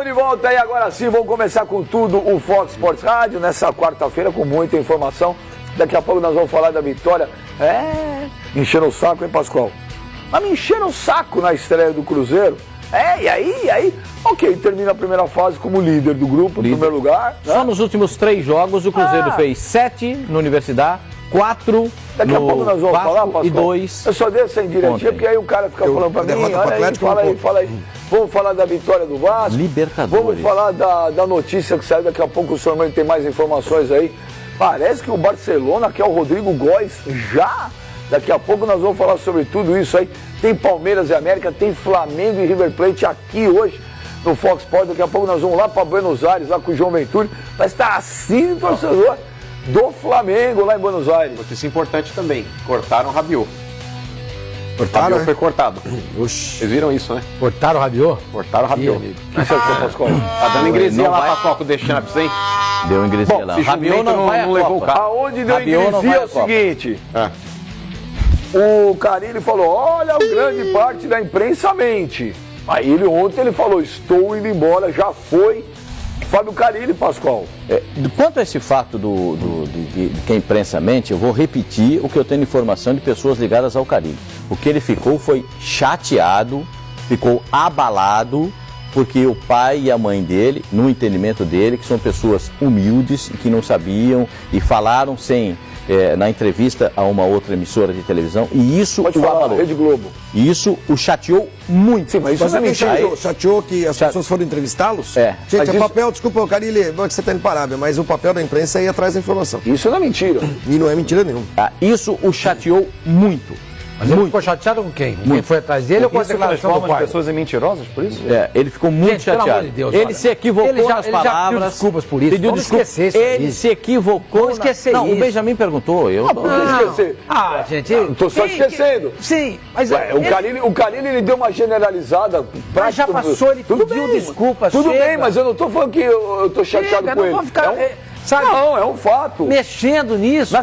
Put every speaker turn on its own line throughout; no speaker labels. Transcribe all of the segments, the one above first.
de volta aí, agora sim, vamos começar com tudo o Fox Sports Rádio, nessa quarta-feira com muita informação. Daqui a pouco nós vamos falar da vitória. Encheram o saco, hein, Pascoal? Mas me encheram o saco na estreia do Cruzeiro. E aí? Ok, termina a primeira fase como líder do grupo, em primeiro lugar. Né?
Só nos últimos 3 jogos o Cruzeiro fez 7 no Universidade, 4
Daqui a pouco nós vamos falar, Pascoal.
E 2.
Eu só dei essa indiretinha, porque aí o cara fica falando pra mim, olha aí, fala aí. Vamos falar da vitória do Vasco.
Libertadores.
Vamos falar da notícia que saiu daqui a pouco, o senhor Mano tem mais informações aí. Parece que o Barcelona quer o Rodrigo Góes já. Daqui a pouco nós vamos falar sobre tudo isso aí. Tem Palmeiras e América, tem Flamengo e River Plate aqui hoje no Fox Sports. Daqui a pouco nós vamos lá para Buenos Aires, lá com o João Venturi. Vai estar assim o torcedor do Flamengo lá em Buenos Aires.
Notícia importante também, cortaram o Rabiot.
Cortaram,
Rabiot foi cortado.
Oxi.
Vocês viram isso, né?
Cortaram o Rabiot?
Cortaram o Rabiot.
O que você achou, Pascoal?
Tá dando ingresia lá pra Copa do Champs, hein?
Deu ingresia lá.
Se
Rabiot
não
vai
levou o
Copa.
carro.
Aonde deu
Rabiot não
ingresia
vai
é
à
o
Copa.
seguinte...
É.
O Carille falou, olha, grande parte da imprensa mente. Aí ontem ele falou, estou indo embora, já foi. Fábio Carille, Pascoal.
Quanto a esse fato de que a imprensa mente, eu vou repetir o que eu tenho de informação de pessoas ligadas ao Carille. O que ele ficou foi chateado, ficou abalado, porque o pai e a mãe dele, no entendimento dele, que são pessoas humildes e que não sabiam e falaram na entrevista a uma outra emissora de televisão, e isso
Pode
o
falar,
abalou.
Rede Globo.
E isso o chateou muito.
Sim, mas isso
Mas
não é
você
mentira.
chateou que as pessoas foram entrevistá-los?
É.
Gente,
Mas
é
isso-
papel, desculpa, Carille, não é que você está indo parar, mas o papel da imprensa é ir atrás da informação.
Isso não é mentira.
E não é mentira nenhuma.
Isso o chateou muito.
Mas ele ficou chateado com quem? Quem foi atrás dele ou com a declaração do pai?
pessoas em mentirosas por isso?
Ele ficou muito
Gente, pelo
chateado.
amor de Deus,
Ele
olha,
se equivocou
ele já
nas
pediu
palavras.
desculpas por isso.
Pediu
Vamos
desculpa.
esquecer isso aí.
Ele se equivocou.
Vamos esquecer
Não,
isso.
o Benjamin perguntou.
Por que esquecer?
Gente...
Não tô só esquecendo.
Sim, mas...
Ué, o Carille ele deu uma generalizada.
Mas já passou, ele pediu desculpas,
Tudo
chega.
bem, mas eu não tô falando que eu tô chateado
Chega,
com
não
ele.
vou ficar, sabe,
Não, é um fato.
mexendo nisso.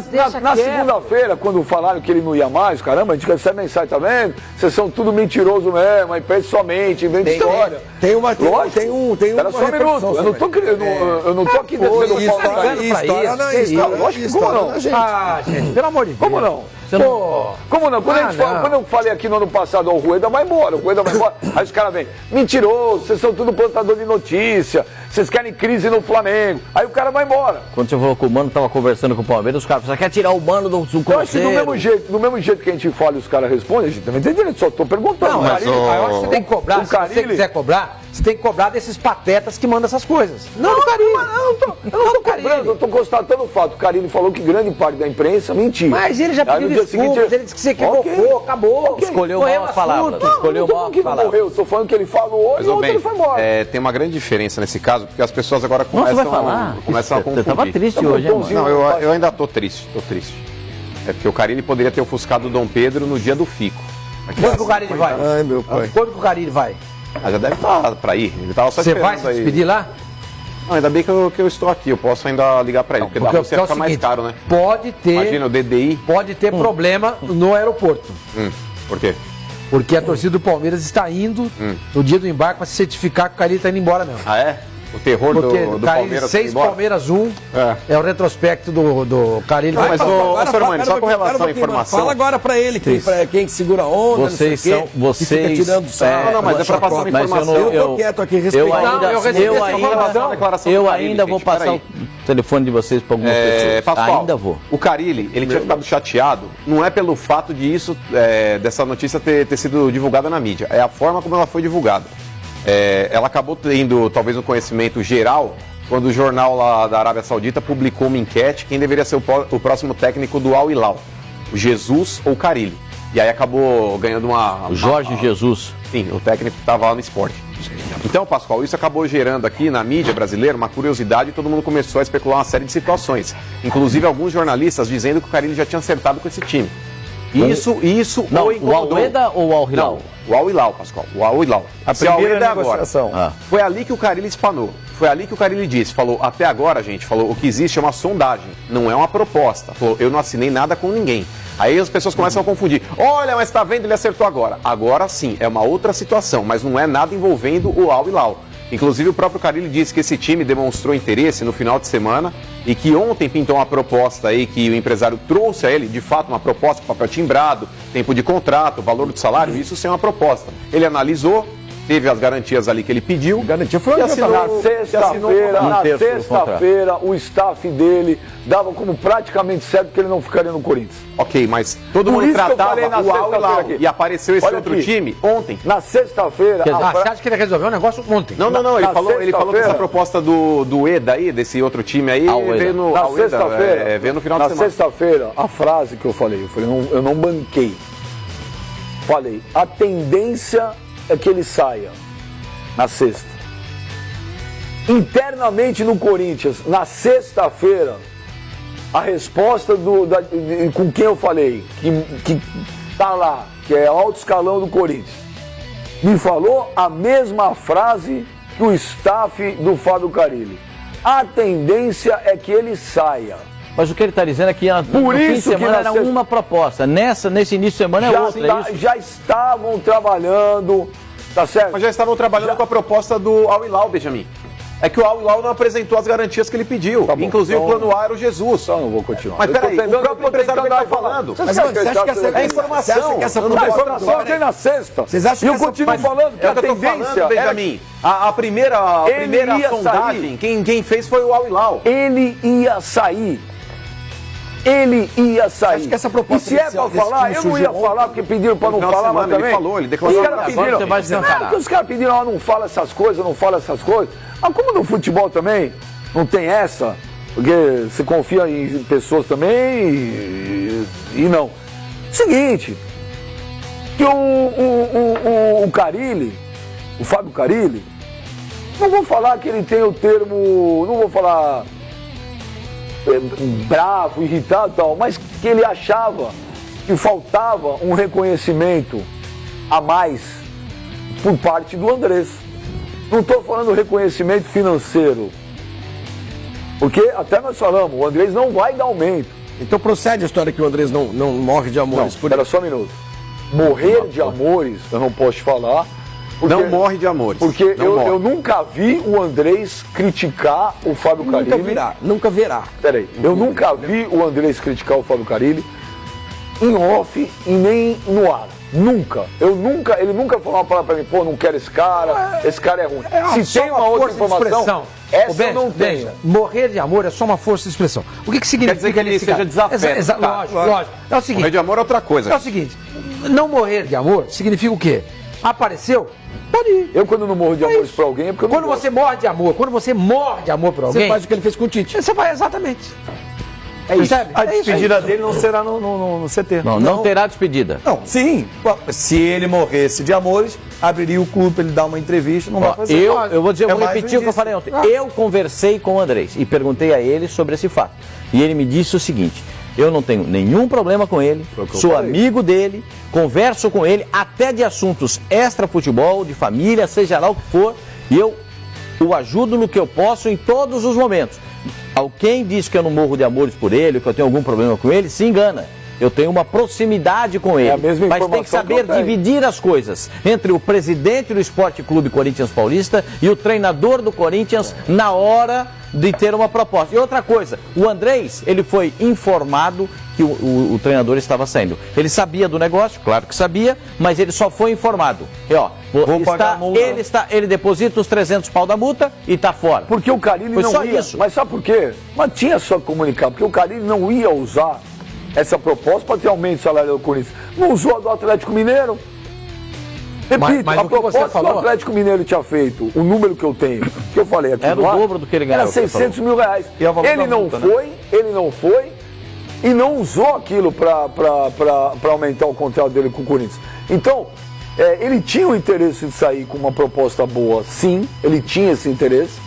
Na segunda-feira, quando falaram que ele não ia mais, caramba, a gente recebe mensagem, tá vendo? Vocês são tudo mentiroso mesmo, a imprensa somente, inventa história.
Tem uma
Lógico. Espera só um minuto, eu não tô querendo, eu não tô aqui descendo
História,
como não?
Gente, pelo amor de Deus.
Como não?
Pô,
Como não? Quando eu falei aqui no ano passado, o Rueda vai embora, aí os caras vêm, mentiroso, vocês são tudo plantador de notícia, vocês querem crise no Flamengo, aí o cara vai embora.
Quando você falou que o Mano estava conversando com o Palmeiras, os caras falaram, você quer tirar o Mano do Cruzeiro?
Eu acho que do mesmo jeito que a gente fala e os caras respondem, a gente também tem direito, só tô perguntando.
não, mas eu acho que você tem que cobrar,
o
se você
Carille-
quiser cobrar, você tem que cobrar desses patetas que mandam essas coisas. Não, do Carille.
Eu não tô cobrando, eu tô constatando o fato. O Carille falou que grande parte da imprensa mentiu.
Mas ele já
Aí
pediu
no dia
desculpas,
seguinte,
ele disse que se equivocou,
Ok.
acabou.
Ok.
Escolheu
Morreu
mal as
o
palavras.
assunto.
Escolheu
não tô
mal
falando
as
que não
palavras.
morreu, eu tô falando que ele falou
Mas,
e
ô,
ontem
Ben,
ele foi embora.
tem uma grande diferença nesse caso, porque as pessoas agora
Nossa,
começam,
vai falar?
começam a
Você
confundir.
tava triste
Tá
hoje, hein,
bonzinho.
Mano?
Não, eu ainda tô triste. É porque o Carille poderia ter ofuscado o Dom Pedro no dia do Fico.
Quando que o Carille vai?
Ai, meu pai.
Quando que o Carille vai?
Já deve estar pra ir. Ele tava só
Você
esperando
vai se
aí.
despedir lá?
Não, ainda bem que eu estou aqui, eu posso ainda ligar pra ele, porque da Rússia
é o
fica mais
seguinte,
caro, né?
Pode ter,
Imagina o DDI.
pode ter problema no aeroporto.
Por quê?
Porque a torcida do Palmeiras está indo no dia do embarque para se certificar que o Carille está indo embora mesmo.
Ah, é? O terror
Porque
do
Carille
Palmeiras
6,
embora?
Palmeiras 1 é o retrospecto do Carille.
Não, mas
Agora,
Sr. Mano, só com
para um
relação à
pouquinho,
informação.
Fala agora pra ele, quem que segura a onda,
Vocês
não sei o
são-
quê, que
vocês-
fica tirando sarro,
Não, mas é pra passar uma
Mas
informação.
Eu tô quieto aqui, respeitando.
eu recebi essa informação.
Eu ainda vou passar o telefone de vocês para algumas pessoas.
Pascoal,
Ainda vou.
o Carille, ele tinha ficado chateado, não é pelo fato de isso, dessa notícia ter sido divulgada na mídia, é a forma como ela foi divulgada. Ela acabou tendo, talvez, um conhecimento geral, quando o jornal lá da Arábia Saudita publicou uma enquete quem deveria ser o próximo técnico do Al Hilal, o Jesus ou o Carille. E aí acabou ganhando
O Jorge Jesus.
Sim, o técnico que estava lá no esporte. Então, Pascoal, isso acabou gerando aqui na mídia brasileira uma curiosidade e todo mundo começou a especular uma série de situações. Inclusive alguns jornalistas dizendo que o Carille já tinha acertado com esse time. Isso
Não,
o
o
incomodou.
Al-Eda ou o Al Hilal?
Não, o Al Hilal, Pascoal. O Al Hilal.
A
Se Al
primeira
Eda é agora.
negociação.
Foi ali que o Carille espanou. Foi ali que o Carille disse. Falou, até agora, gente, falou, o que existe é uma sondagem, não é uma proposta. Falou, eu não assinei nada com ninguém. Aí as pessoas começam a confundir. Olha, mas tá vendo, ele acertou agora. Agora sim, é uma outra situação, mas não é nada envolvendo o Al Hilal. Inclusive, o próprio Carille disse que esse time demonstrou interesse no final de semana e que ontem pintou uma proposta aí que o empresário trouxe a ele, de fato, uma proposta com papel timbrado, tempo de contrato, valor do salário, isso sem uma proposta. Ele analisou, teve as garantias ali que ele pediu.
Garantia foi
Na sexta-feira, o staff dele dava como praticamente certo que ele não ficaria no Corinthians.
Ok, mas todo mundo tratava o Al-Hilal e apareceu esse outro time ontem.
Na sexta-feira...
Você acha que ele resolveu o negócio ontem?
Não, ele falou que essa proposta do EDA aí, desse outro time aí, veio no final de semana.
Na sexta-feira, a frase que eu falei, eu não banquei. Falei, a tendência é que ele saia na sexta. Internamente no Corinthians, na sexta-feira, a resposta com quem eu falei, que tá lá, que é alto escalão do Corinthians, me falou a mesma frase que o staff do Fábio Carille. A tendência é que ele saia.
Mas o que ele está dizendo é que no fim de semana era uma proposta. Nesse início de semana é outra.
Já estavam trabalhando, tá certo?
Mas já estavam trabalhando com a proposta do Al-Hilal, Benjamin. É que o Al-Hilal não apresentou as garantias que ele pediu. Tá bom, inclusive o plano A era o Jesus.
Então não vou continuar.
Mas peraí, o próprio empresário que está falando.
Mas você acha que essa
informação?
A informação vem na sexta.
Vocês acham
que eu continuo falando que a tendência...
Benjamin, a primeira sondagem, quem fez foi o Al-Hilal.
Ele ia sair. Ele ia sair.
Acho que essa proposta
e se é pra falar, eu não ia falar porque pediram pra não falar, mas também.
Ele falou, ele declarou.
Os caras pediram, não fala essas coisas, não fala essas coisas. Mas como no futebol também não tem essa, porque você confia em pessoas também e não. Seguinte, que o Carille, o Fábio Carille, não vou falar que ele tem o termo, não vou falar bravo, irritado e tal, mas que ele achava que faltava um reconhecimento a mais por parte do Andrés. Não estou falando reconhecimento financeiro, porque até nós falamos, o Andrés não vai dar aumento.
Então procede a história que o Andrés não morre de amores.
Espera só um minuto. Morrer de amores, eu não posso falar.
Porque, não morre de amores.
Porque eu nunca vi o Andrés criticar o Fábio Carille.
Nunca verá.
Peraí, eu nunca vi o Andrés criticar o Fábio Carille em off e nem no ar. Nunca. Ele nunca falou uma palavra pra mim, pô, não quero esse cara é ruim. Se tem uma outra informação, essa eu não tenho.
Morrer de amor é só uma força de expressão. O que significa?
Quer dizer que ele seja desafeto.
Lógico. É o seguinte.
Morrer de amor é outra coisa.
É o seguinte, não morrer de amor significa o quê? Apareceu? Pode ir.
Eu, quando não morro de amores pra alguém, é porque eu não
Quando você morre de amor por alguém...
Você faz o que ele fez com o Tite.
Você faz exatamente.
É isso.
A despedida dele não será no CT.
Não terá despedida.
Não, sim. Se ele morresse de amores, abriria o clube para ele dar uma entrevista, não vai fazer.
Eu vou repetir o que eu falei ontem. Eu conversei com o Andrés e perguntei a ele sobre esse fato. E ele me disse o seguinte: eu não tenho nenhum problema com ele, sou amigo dele, converso com ele até de assuntos extra-futebol, de família, seja lá o que for, e eu o ajudo no que eu posso em todos os momentos. Quem diz que eu não morro de amores por ele, que eu tenho algum problema com ele, se engana. Eu tenho uma proximidade com ele, mas tem que saber dividir as coisas entre o presidente do Esporte Clube Corinthians Paulista e o treinador do Corinthians na hora de ter uma proposta. E outra coisa, o Andrés, ele foi informado que o treinador estava saindo. Ele sabia do negócio, claro que sabia, mas ele só foi informado. E ó, ele deposita os 300 pau da multa e está fora.
Porque o Carille não ia. Isso. Mas sabe por quê? Mas tinha só que comunicar, porque o Carille não ia usar essa proposta para ter aumento de salário do Corinthians. Não usou a do Atlético Mineiro. Repito,
mas
a proposta que o Atlético Mineiro tinha feito, o número que eu tenho, que eu falei aqui,
era o dobro do que ele ganhava.
Era 600 mil reais. Ele não foi e não usou aquilo para aumentar o contrato dele com o Corinthians. Então, ele tinha o interesse de sair com uma proposta boa, sim, ele tinha esse interesse.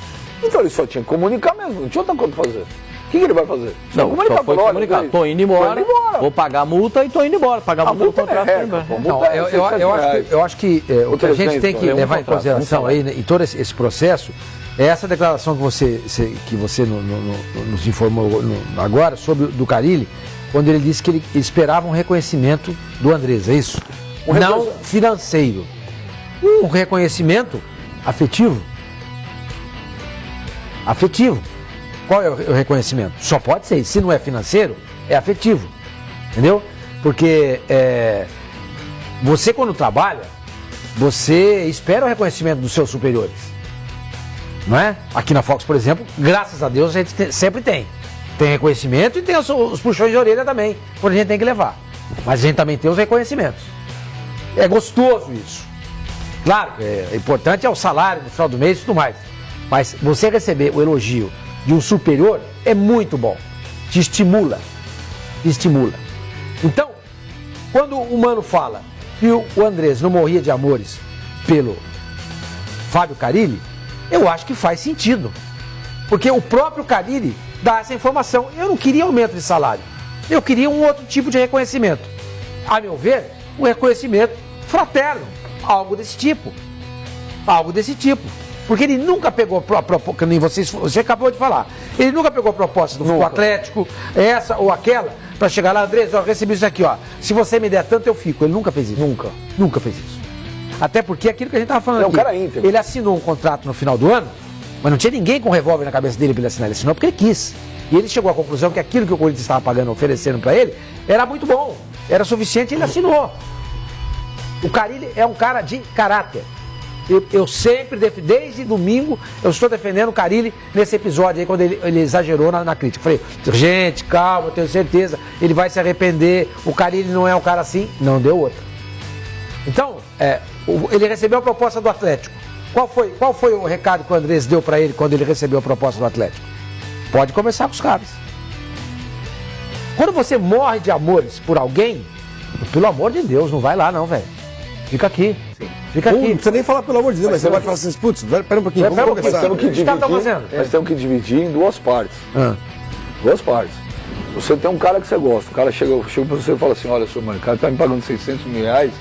Então ele só tinha que comunicar mesmo, não tinha outra coisa para fazer. O que ele vai fazer?
Não, só foi comunicar. Tô indo embora, vou pagar a multa e tô indo embora. Pagar a multa, o contrato e embora.
Eu acho que o que a gente tem que levar em consideração aí, em todo esse processo, é essa declaração que você nos informou agora sobre do Carille, quando ele disse que ele esperava um reconhecimento do Andrés, é isso? Não financeiro. Um reconhecimento afetivo. afetivo. Qual é o reconhecimento? Só pode ser, se não é financeiro, é afetivo. Entendeu? Porque você quando trabalha, você espera o reconhecimento dos seus superiores. Não é? Aqui na Fox, por exemplo, graças a Deus a gente sempre tem. Tem reconhecimento e tem os puxões de orelha também, quando a gente tem que levar. Mas a gente também tem os reconhecimentos. É gostoso isso. Claro, importante é o salário no final do mês e tudo mais. Mas você receber o elogio de um superior é muito bom. Te estimula. Te estimula. Então, quando o Mano fala que o Andrés não morria de amores pelo Fábio Carille, eu acho que faz sentido. Porque o próprio Carille dá essa informação. Eu não queria aumento de salário. Eu queria um outro tipo de reconhecimento. A meu ver, um reconhecimento fraterno. Algo desse tipo. Algo desse tipo. Porque ele nunca pegou a proposta, que nem você acabou de falar, ele nunca pegou a proposta do Atlético, essa ou aquela, para chegar lá, Andrés, eu recebi isso aqui, ó. Se você me der tanto, eu fico. Ele nunca fez isso. Nunca fez isso. Até porque aquilo que a gente estava falando aqui,
um cara íntegro.
Ele assinou um contrato no final do ano, mas não tinha ninguém com revólver na cabeça dele para ele assinar. Ele assinou porque ele quis. E ele chegou à conclusão que aquilo que o Corinthians estava pagando, oferecendo para ele, era muito bom. Era suficiente e ele assinou. O Carille é um cara de caráter. Eu sempre, desde domingo, eu estou defendendo o Carille nesse episódio aí, quando ele exagerou na crítica. Falei, gente, calma, eu tenho certeza, ele vai se arrepender, o Carille não é um cara assim, não deu outra. Então, ele recebeu a proposta do Atlético. Qual foi o recado que o Andrés deu para ele quando ele recebeu a proposta do Atlético? Pode conversar com os caras. Quando você morre de amores por alguém, pelo amor de Deus, não vai lá não, velho. Fica aqui. Fica aqui.
Não precisa nem falar pelo amor de Deus, mas você vai falar assim, putz, pera um pouquinho, vamos conversar.
Nós temos que dividir em duas partes. Duas partes. Você tem um cara que você gosta, o cara chega pra você e fala assim, olha, senhor, mano, o cara tá me pagando 600 mil reais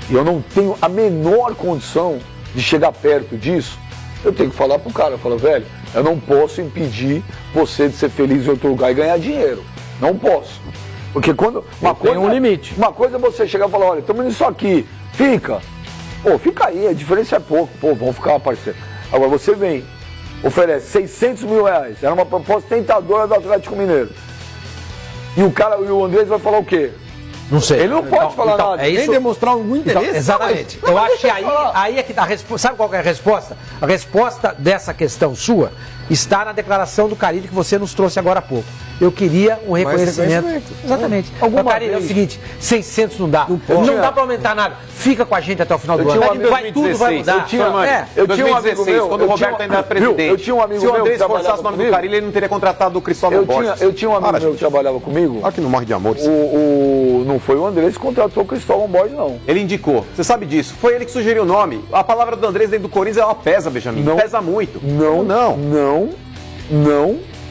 e eu não tenho a menor condição de chegar perto disso. Eu tenho que falar pro cara, eu falo, velho, eu não posso impedir você de ser feliz em outro lugar e ganhar dinheiro. Não posso. Porque quando...
Tem um limite.
Uma coisa é você chegar e falar, olha, estamos nisso aqui, fica. Pô, fica aí, a diferença é pouco. Pô, vamos ficar parceiro. Agora você vem, oferece 600 mil reais. Era uma proposta tentadora do Atlético Mineiro. E o Andrés vai falar o quê?
Não sei.
Ele não pode falar nada.
É isso?
Nem demonstrar algum interesse.
Exatamente. Eu acho que aí é que dá a resposta. Sabe qual é a resposta? A resposta dessa questão sua está na declaração do Carille que você nos trouxe agora há pouco. Eu queria um reconhecimento. Exatamente. Carille, é o seguinte, 600 não dá. Não dá para aumentar nada. Fica com a gente até o final do ano. Tudo vai mudar.
Eu tinha um amigo meu, quando o Roberto ainda era presidente.
Eu tinha um amigo meu.
Se o Andrés forçasse o nome do Carille, ele não teria contratado o Cristóvão Borges.
Eu tinha um amigo meu que trabalhava comigo.
Olha que não morre de amores.
Não foi o Andrés que contratou o Cristóvão Borges, não.
Ele indicou. Você sabe disso. Foi ele que sugeriu o nome. A palavra do Andrés dentro do Corinthians, ela pesa, Benjamin.
Não,
pesa muito.
Não.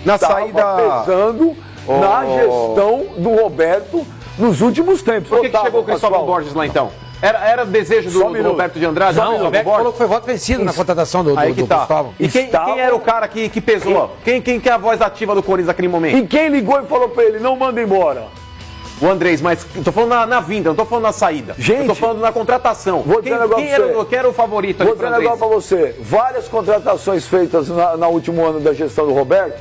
Na saída...
pesando na gestão do Roberto nos últimos tempos.
Por que chegou o Cristóvão Borges lá, então? Era desejo do Roberto de Andrade?
Não, o Roberto falou que foi voto vencido na contratação do Cristóvão.
E quem era o cara que pesou? Quem é a voz ativa do Corinthians naquele momento?
E quem ligou e falou pra ele, não manda embora?
O Andrés, mas eu tô falando na vinda, não tô falando na saída.
Gente,
eu tô falando na contratação.
Vou dizer um negócio pra você.
Quem era o favorito ali?
Vou dizer um negócio pra você. Várias contratações feitas no último ano da gestão do Roberto.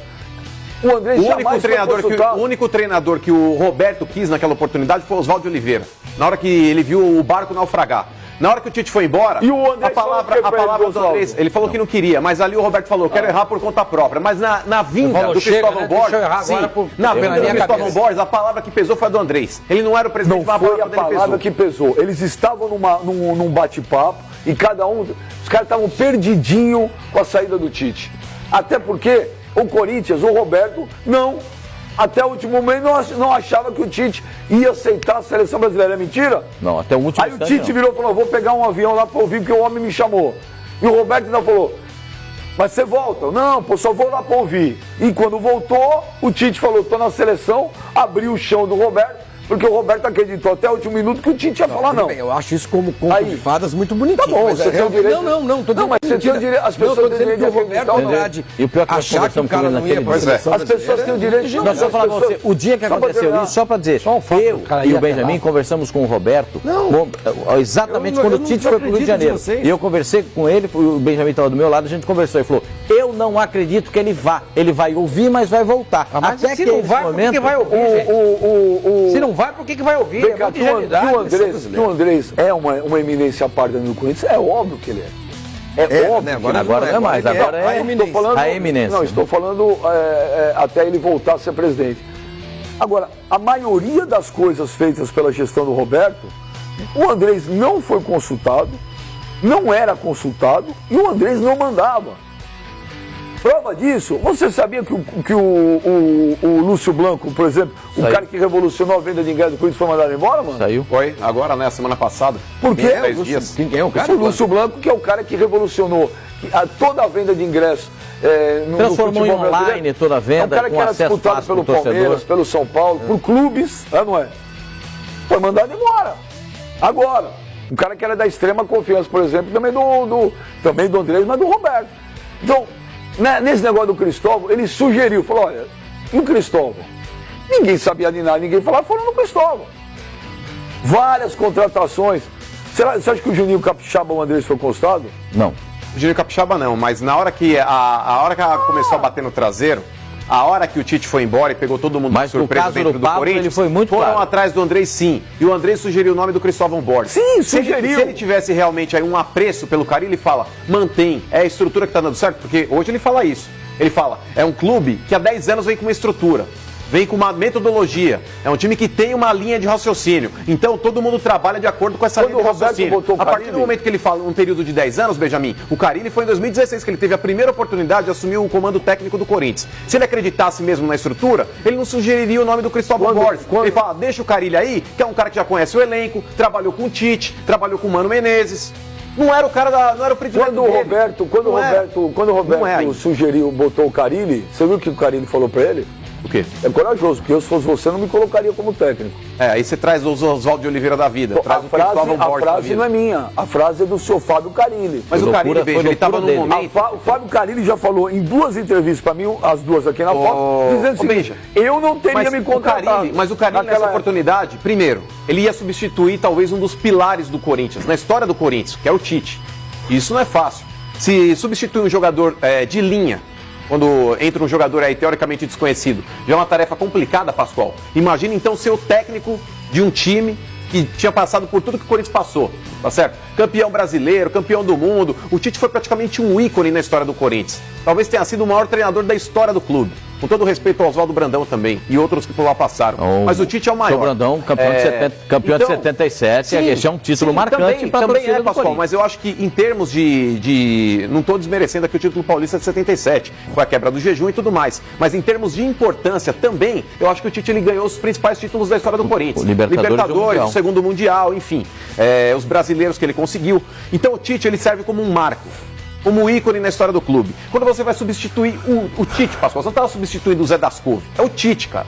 O Andrés
o único treinador que o Roberto quis naquela oportunidade foi o Oswaldo Oliveira. Na hora que ele viu o barco naufragar. Na hora que o Tite foi embora,
e o Andrés
a palavra do Andrés, ele falou que não queria, mas ali o Roberto falou, quero errar por conta própria. Mas na vinda do Cristóvão Borges, a palavra que pesou foi a do Andrés. Ele não era o presidente,
não foi a palavra que pesou. Eles estavam num bate-papo e os caras estavam perdidinhos com a saída do Tite. Até porque o Corinthians, o Roberto, até o último momento não achava que o Tite ia aceitar a seleção brasileira. É mentira?
Não, até o último
momento. Aí o Tite virou e falou, vou pegar um avião lá para ouvir porque o homem me chamou. E o Roberto ainda falou, mas você volta? Não, pô, só vou lá para ouvir. E quando voltou, o Tite falou, tô na seleção, abriu o chão do Roberto, porque o Roberto acreditou até o último minuto que o Tite ia falar não.
Bem, eu acho isso como conto de fadas muito bonitinho.
Tá bom, você tem o direito...
Não, tô dizendo,
mas você tem o direito... As pessoas têm o direito de
Roberto Andrade
e o pior que
achar que o cara não ia para a seleção.
As pessoas têm o direito de...
Nós só falar pra você, o dia que aconteceu isso, só para dizer, eu e o Benjamin conversamos com o Roberto, exatamente quando o Tite foi pro Rio de Janeiro. E eu conversei com ele, o Benjamin estava do meu lado, a gente conversou. Ele falou, eu não acredito que ele vá. Ele vai ouvir, mas vai voltar.
Mas até se não vai, por que vai ouvir? Se não vai, por que vai ouvir?
Que o Andrés é uma eminência à parte do Corinthians, é óbvio que ele é. É óbvio,
né? Agora não é mais, agora é a eminência.
Não, estou falando até ele voltar a ser presidente. Agora, a maioria das coisas feitas pela gestão do Roberto, o Andrés não foi consultado, não era consultado e o Andrés não mandava. Prova disso, você sabia que o Lúcio Blanco, por exemplo, o cara que revolucionou a venda de ingresso do Corinthians foi mandado embora, mano?
Saiu.
Foi, agora, né, semana passada.
Por quê?
10 dias.
Quem é o cara?
O Lúcio Blanco, que é o cara que revolucionou toda a venda de ingresso
transformou em online toda a venda,
é um cara que era disputado pelo Palmeiras, pelo São Paulo, por clubes, não é? Foi mandado embora. Agora, um cara que era da extrema confiança, por exemplo, também do Andrés, mas do Roberto. Então, nesse negócio do Cristóvão, ele sugeriu, falou, olha, e o Cristóvão? Ninguém sabia de nada, ninguém falava, foram no Cristóvão. Várias contratações. Você acha que o Juninho Capixaba ou o Andrés foi consultado?
Não.
O Juninho Capixaba não, mas na hora que a hora que ela começou a bater no traseiro, a hora que o Tite foi embora e pegou todo mundo de surpresa dentro do Corinthians,
ele foi muito
foram atrás do Andrés, sim. E o Andrés sugeriu o nome do Cristóvão Borges.
Sim, sugeriu.
Se ele tivesse realmente aí um apreço pelo Carille, ele fala, mantém, é a estrutura que está dando certo, porque hoje ele fala isso. Ele fala, é um clube que há 10 anos vem com uma estrutura. Vem com uma metodologia. É um time que tem uma linha de raciocínio. Então todo mundo trabalha de acordo com essa linha de raciocínio. A partir do momento que ele fala um período de 10 anos, Benjamin, o Carille foi em 2016 que ele teve a primeira oportunidade de assumir o comando técnico do Corinthians. Se ele acreditasse mesmo na estrutura, ele não sugeriria o nome do Cristóvão Borges. Ele fala, deixa o Carille aí, que é um cara que já conhece o elenco, trabalhou com o Tite, trabalhou com o Mano Menezes. Não era o cara não era o predileto dele.
Quando o Roberto sugeriu, botou o Carille, você viu o que o Carille falou pra ele?
O quê?
É corajoso, porque eu, se fosse você, não me colocaria como técnico.
Aí você traz os Oswaldo de Oliveira da vida. Traz
a frase não é minha, a frase é do seu Fábio Carille.
Mas o Carille, veja, ele estava num momento...
O Fábio Carille já falou em 2 entrevistas para mim, as 2 aqui na Fox, dizendo o seguinte, eu não teria me contratado.
Mas o Carille, nessa oportunidade, primeiro, ele ia substituir talvez um dos pilares do Corinthians, na história do Corinthians, que é o Tite. Isso não é fácil. Se substituir um jogador de linha, quando entra um jogador aí teoricamente desconhecido, já é uma tarefa complicada, Pascoal. Imagina então ser o técnico de um time que tinha passado por tudo que o Corinthians passou, tá certo? Campeão brasileiro, campeão do mundo. O Tite foi praticamente um ícone na história do Corinthians. Talvez tenha sido o maior treinador da história do clube. Com todo respeito ao Oswaldo Brandão também e outros que por lá passaram. Mas o Tite é o maior.
O Brandão, campeão de 77, sim, esse é um título marcante para a torcida do Pascoal.
Mas eu acho que em termos de não estou desmerecendo aqui o título paulista de 77, foi a quebra do jejum e tudo mais. Mas em termos de importância também, eu acho que o Tite ele ganhou os principais títulos da história do Corinthians. Libertadores, o segundo Mundial, enfim. Os brasileiros que ele conseguiu. Então o Tite ele serve como um marco, como ícone na história do clube. Quando você vai substituir o Tite, Pascoal, você não estava substituindo o Zé das Couve. É o Tite, cara.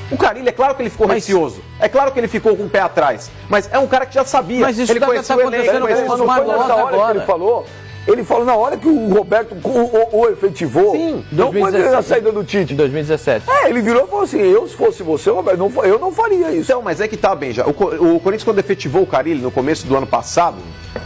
O Carille, é claro que ele ficou receoso. É claro que ele ficou com o pé atrás. Mas é um cara que já sabia.
Mas isso
ele
está acontecendo com o Marlon agora.
Ele falou na hora que o Roberto o efetivou.
Sim,
não foi a saída do Tite.
Em 2017.
Ele virou e falou assim, se fosse você, Roberto, eu não faria isso.
Então, mas é que tá, Benja. O Corinthians, quando efetivou o Carille no começo do ano passado,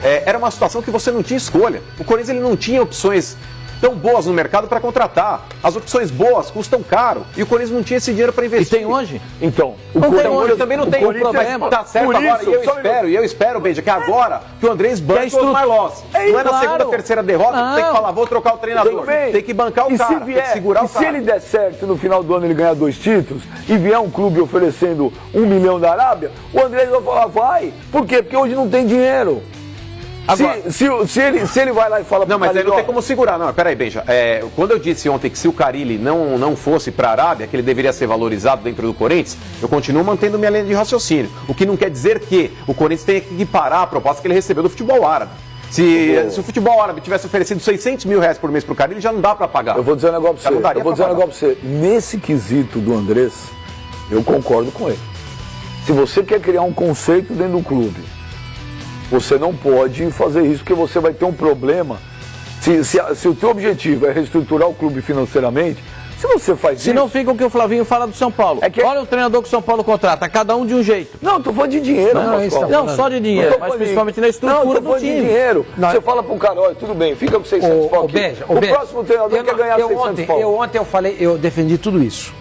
era uma situação que você não tinha escolha. O Corinthians ele não tinha opções tão boas no mercado para contratar. As opções boas custam caro. E o Corinthians não tinha esse dinheiro para investir.
E tem hoje?
Então,
o Corinthians também não tem um problema. Tá certo agora. E eu espero, Benja, que agora que o Andrés banque o Marlos. Não é na segunda, terceira derrota que tem que falar, vou trocar o treinador. Tem que bancar o cara, tem que segurar o cara.
E se ele der certo no final do ano ele ganhar 2 títulos e vier um clube oferecendo 1 milhão da Arábia, o Andrés vai falar, vai. Por quê? Porque hoje não tem dinheiro. Agora, se ele vai lá e fala...
Não, mas aí não tem como segurar. Não, peraí, Benja. Quando eu disse ontem que se o Carille não fosse para a Arábia, que ele deveria ser valorizado dentro do Corinthians, eu continuo mantendo minha linha de raciocínio. O que não quer dizer que o Corinthians tenha que parar a proposta que ele recebeu do futebol árabe. Se o futebol árabe tivesse oferecido 600 mil reais por mês para o Carille, já não dá para pagar.
Eu vou dizer um negócio para você. Nesse quesito do Andrés, eu concordo com ele. Se você quer criar um conceito dentro do clube, você não pode fazer isso, porque você vai ter um problema. Se o teu objetivo é reestruturar o clube financeiramente, Se você faz isso...
Se não fica o que o Flavinho fala do São Paulo. Olha o treinador que o São Paulo contrata, cada um de um jeito.
Não, eu tô falando de dinheiro.
Não, só de dinheiro, mas principalmente na estrutura do time.
De dinheiro. Você fala pro cara, olha, tudo bem, fica com 600 pau aqui. O próximo treinador quer ganhar 600 pau.
Ontem eu falei, eu defendi tudo isso.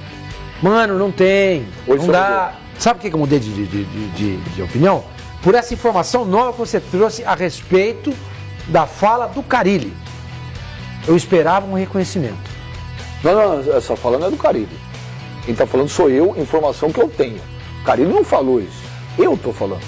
Mano, não tem, não dá. Sabe por que eu mudei de opinião? Por essa informação nova que você trouxe a respeito da fala do Carille. Eu esperava um reconhecimento.
Não, essa fala não é do Carille. Quem está falando sou eu, informação que eu tenho. O Carille não falou isso. Eu estou falando.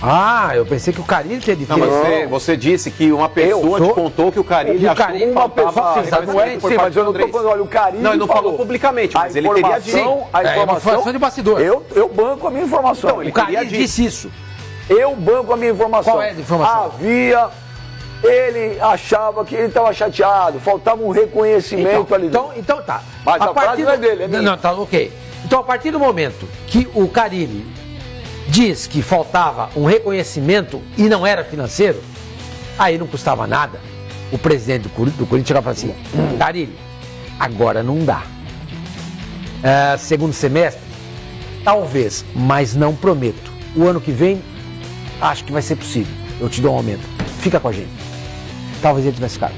Ah, eu pensei que o Carille teria dito.
Não, mas você disse que uma pessoa te contou que o Carille achou que
uma pessoa. Sim, mas eu não estou falando, olha, o Carille
não, ele não falou publicamente, mas ele teria dito.
A informação
de bastidor.
Eu banco a minha informação.
Não, o Carille disse isso.
Eu banco a minha informação.
Qual é a informação?
Ele achava que ele estava chateado, faltava um reconhecimento ali dentro.
Então tá.
Mas a frase não é dele, é minha.
Não, tá ok. Então, a partir do momento que o Carille diz que faltava um reconhecimento e não era financeiro, aí não custava nada o presidente do Corinthians chegar e falar assim, Carille, agora não dá. Segundo semestre, talvez, mas não prometo. O ano que vem, acho que vai ser possível. Eu te dou um aumento. Fica com a gente. Talvez ele tivesse ficado.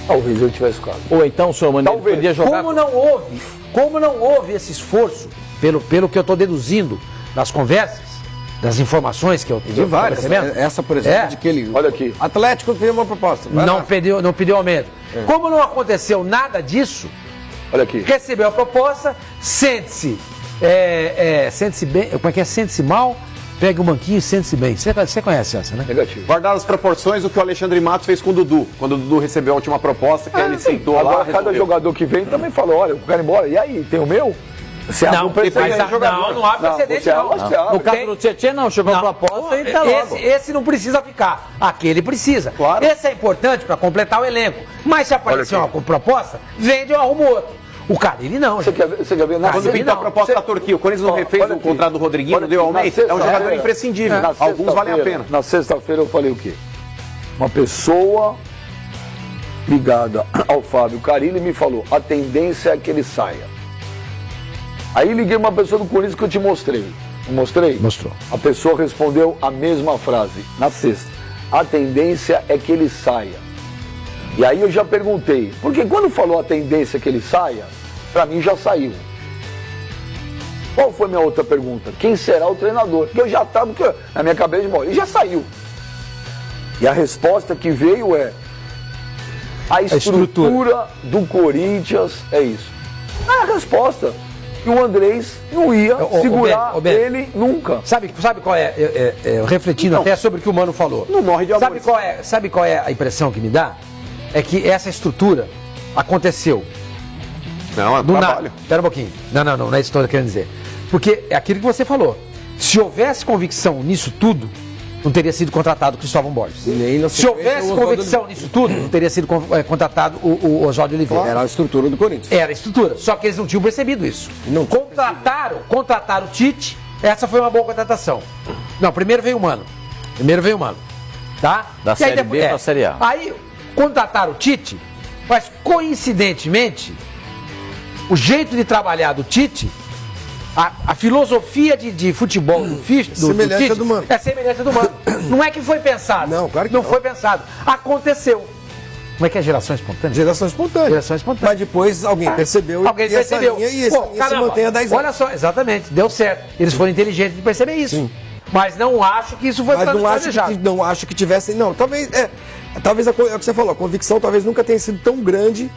Talvez ele tivesse ficado.
Ou então o senhor Maneiro podia jogar...
Como não houve esse esforço, pelo que eu estou deduzindo das conversas, das informações que eu
de várias. Essa, por exemplo, de que ele...
Olha aqui.
Atlético pediu uma proposta.
Não pediu aumento. Como não aconteceu nada disso,
olha aqui.
Recebeu a proposta, sente-se bem, como é que é? Sente-se mal, pega o banquinho e sente-se bem. Você conhece essa, né?
Negativo.
Guardadas as proporções, o que o Alexandre Matos fez com o Dudu. Quando o Dudu recebeu a última proposta, que ele sentou
agora,
lá,
cada jogador que vem também falou, olha, eu quero ir embora. E aí, tem o meu? Você abre um precedente.
Não há precedente, não.
No caso do Tietchan, não. Chegou a proposta e tá logo.
Esse não precisa ficar. Aquele precisa.
Claro.
Esse é importante para completar o elenco. Mas se aparecer uma proposta, vende ou arruma outro. O Carille não.
Você quer ver?
Quando pintou a proposta da Turquia, o Corinthians não refez o contrato do Rodriguinho, não deu aumento? É um jogador imprescindível. Alguns valem a pena.
Na sexta-feira eu falei o quê? Uma pessoa ligada ao Fábio Carille me falou, a tendência é que ele saia. Aí liguei uma pessoa do Corinthians que eu te mostrei. Não mostrei?
Mostrou.
A pessoa respondeu a mesma frase, na sexta. A tendência é que ele saia. E aí eu já perguntei, porque quando falou a tendência é que ele saia, pra mim já saiu. Qual foi minha outra pergunta? Quem será o treinador? Porque eu já estava na minha cabeça de bola. Ele já saiu. E a resposta que veio é a estrutura do Corinthians é isso. É a resposta. E o Andrés não ia segurar ele nunca.
Sabe qual é? Refletindo até sobre o que o Mano falou.
Não morre de amor.
Sabe qual é a impressão que me dá? É que essa estrutura aconteceu.
Não, é
do
trabalho.
nada. Espera um pouquinho. Não é isso que eu tô querendo dizer. Porque é aquilo que você falou. Se houvesse convicção nisso tudo, não teria sido contratado o Cristóvão Borges. Se houvesse convicção nisso tudo, não teria sido contratado o Oswaldo Oliveira.
Era a estrutura do Corinthians.
Era a estrutura. Só que eles não tinham percebido isso.
Não
Contrataram o Tite. Essa foi uma boa contratação. Não, primeiro veio o Mano. Tá?
Da Série B para a Série A.
Aí contrataram o Tite, mas coincidentemente, o jeito de trabalhar do Tite, a filosofia de futebol do Tite
do Mano.
É semelhante do Mano. Não é que foi pensado.
Não, claro que não.
Não foi pensado. Aconteceu. Como é que é geração espontânea?
Geração espontânea. Mas depois alguém percebeu.
Essa linha
se mantém há 10 anos.
Olha só, exatamente, deu certo. Eles foram inteligentes de perceber isso. Sim. Mas não acho que isso foi planejado.
Não acho que tivesse. Não, talvez é o que você falou, a convicção talvez nunca tenha sido tão grande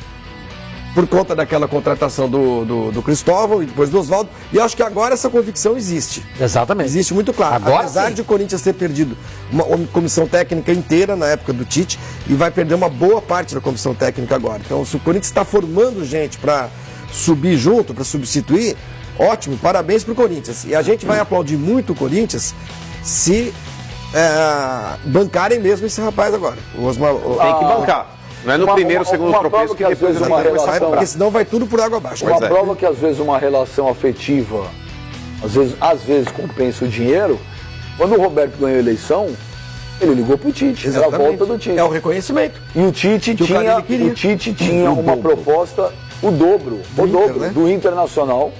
por conta daquela contratação do Cristóvão e depois do Oswaldo. E acho que agora essa convicção existe.
Exatamente.
Existe muito claro.
Agora,
apesar de o Corinthians ter perdido uma comissão técnica inteira na época do Tite e vai perder uma boa parte da comissão técnica agora. Então, se o Corinthians está formando gente para subir junto, para substituir, ótimo, parabéns para o Corinthians. E a gente vai aplaudir muito o Corinthians se bancarem mesmo esse rapaz agora.
Tem que bancar. Não é no primeiro ou segundo tropeço que depois
uma relação...
Porque senão vai tudo por água abaixo.
Uma prova que às vezes uma relação afetiva, às vezes compensa o dinheiro. Quando o Roberto ganhou a eleição, ele ligou pro Tite. Era a volta do Tite.
É o reconhecimento.
E o Tite tinha uma proposta o dobro do Internacional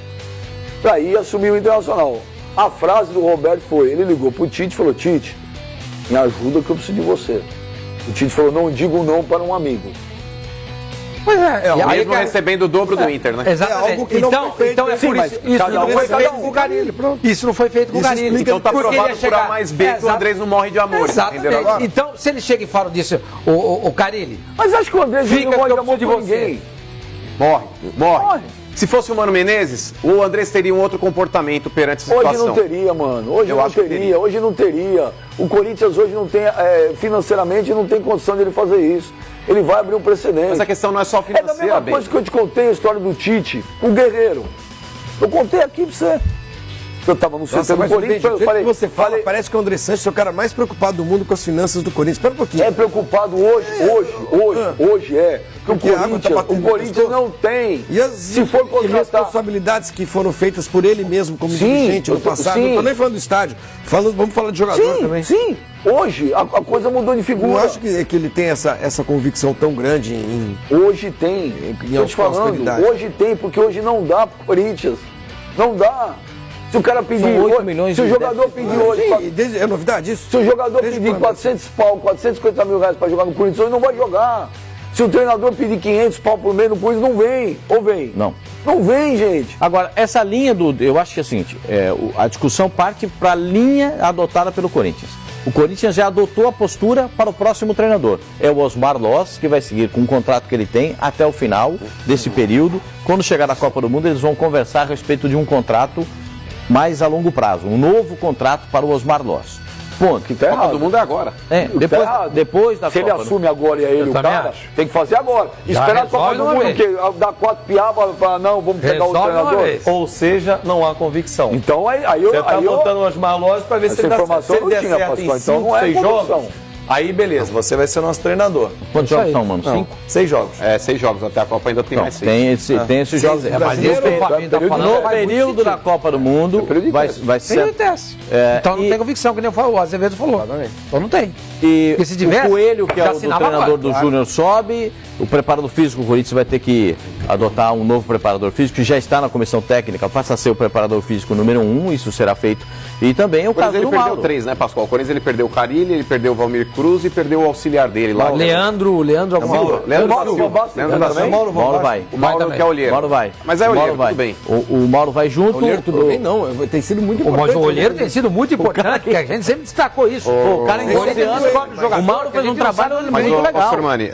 para ir assumir o Internacional. A frase do Roberto foi, ele ligou pro Tite e falou, Tite, me ajuda que eu preciso de você. O Tite falou, não digo não para um amigo.
Pois é,
mesmo recebendo o dobro do Inter, né?
Exatamente.
É algo que não foi feito.
Então é por isso. Isso não foi feito com o Carilli. Isso não foi feito com o Carilli.
Então tá provado por A mais B que o Andrés não morre de amor.
Exatamente. Então, se ele chega e fala disso, o Carilli.
Mas acho que o Andrés não morre de amor de ninguém.
Morre. Se fosse o Mano Menezes, o Andrés teria um outro comportamento perante essa situação.
Hoje não teria, mano. Hoje não teria. O Corinthians hoje não tem, financeiramente, não tem condição de ele fazer isso. Ele vai abrir um precedente.
Mas a questão não é só financeira,
É da mesma coisa que eu te contei a história do Tite, o Guerreiro. Eu contei aqui pra você. Eu tava no centro do Corinthians, eu falei...
Você fala, parece que o André Sanches é o cara mais preocupado do mundo com as finanças do Corinthians. Espera um pouquinho.
É preocupado hoje é. Porque o Corinthians não tem.
E as
se for contratar...
responsabilidades que foram feitas por ele mesmo como dirigente no passado. Não tô nem falando do estádio. Vamos falar de jogador também.
Sim, hoje a coisa mudou de figura.
Não acho que ele tem essa convicção tão grande em...
Hoje tem. Estou te falando, hoje tem, porque hoje não dá pro Corinthians. Não dá. Se o cara pedir hoje, se o jogador pedir hoje...
É novidade isso?
Se o jogador pedir 450 mil reais para jogar no Corinthians, ele não vai jogar. Se o treinador pedir 500 pau por mês no Corinthians, não vem. Ou vem?
Não.
Não vem, gente.
Agora, essa linha eu acho que é o seguinte, a discussão parte para a linha adotada pelo Corinthians. O Corinthians já adotou a postura para o próximo treinador. É o Osmar Loz, que vai seguir com o contrato que ele tem até o final desse período. Quando chegar na Copa do Mundo, eles vão conversar a respeito de um contrato mais a longo prazo, um novo contrato para o Osmar Loz. Ponto.
Que tá errado. Todo mundo é agora.
Depois da
Se ele assume agora e ele o cara, tem que fazer agora. Esperar a Copa do Mundo, que dá 4 piabas para não, vamos pegar o treinador.
Ou seja, não há convicção.
Então aí
você está botando as Osmar para ver se ele dá certo. Se ele der certo em 5, 6 jogos, aí beleza, você vai ser nosso treinador.
Quantos jogos são, mano? 5?
6 jogos.
6 jogos, até a Copa ainda tem mais 6.
Tem esses jogos. Mas no período da Copa do Mundo vai ser...
Então não tem convicção, que nem o Azevedo falou. Então não tem.
E o Coelho, que é o treinador do Júnior, sobe. O preparador físico, o Corinthians vai ter que adotar um novo preparador físico, que já está na comissão técnica, passa a ser o preparador físico número 1, isso será feito. E também o caso do Mauro.
Ele perdeu 3, né, Pascoal? O Corinthians ele perdeu o Carilli, ele perdeu o Valmir Cruz e perdeu o auxiliar dele lá.
Leandro Silva.
Mauro vai.
O Mauro que é Olheiro.
Mauro vai.
Mas é Olheiro, tudo bem.
O Mauro vai junto.
Olheiro, tudo bem? Não, tem sido muito importante.
Mas o Olheiro tem sido muito importante, porque a gente sempre destacou isso.
O cara em 12 anos, o Mauro fez um trabalho muito legal.
Sormani,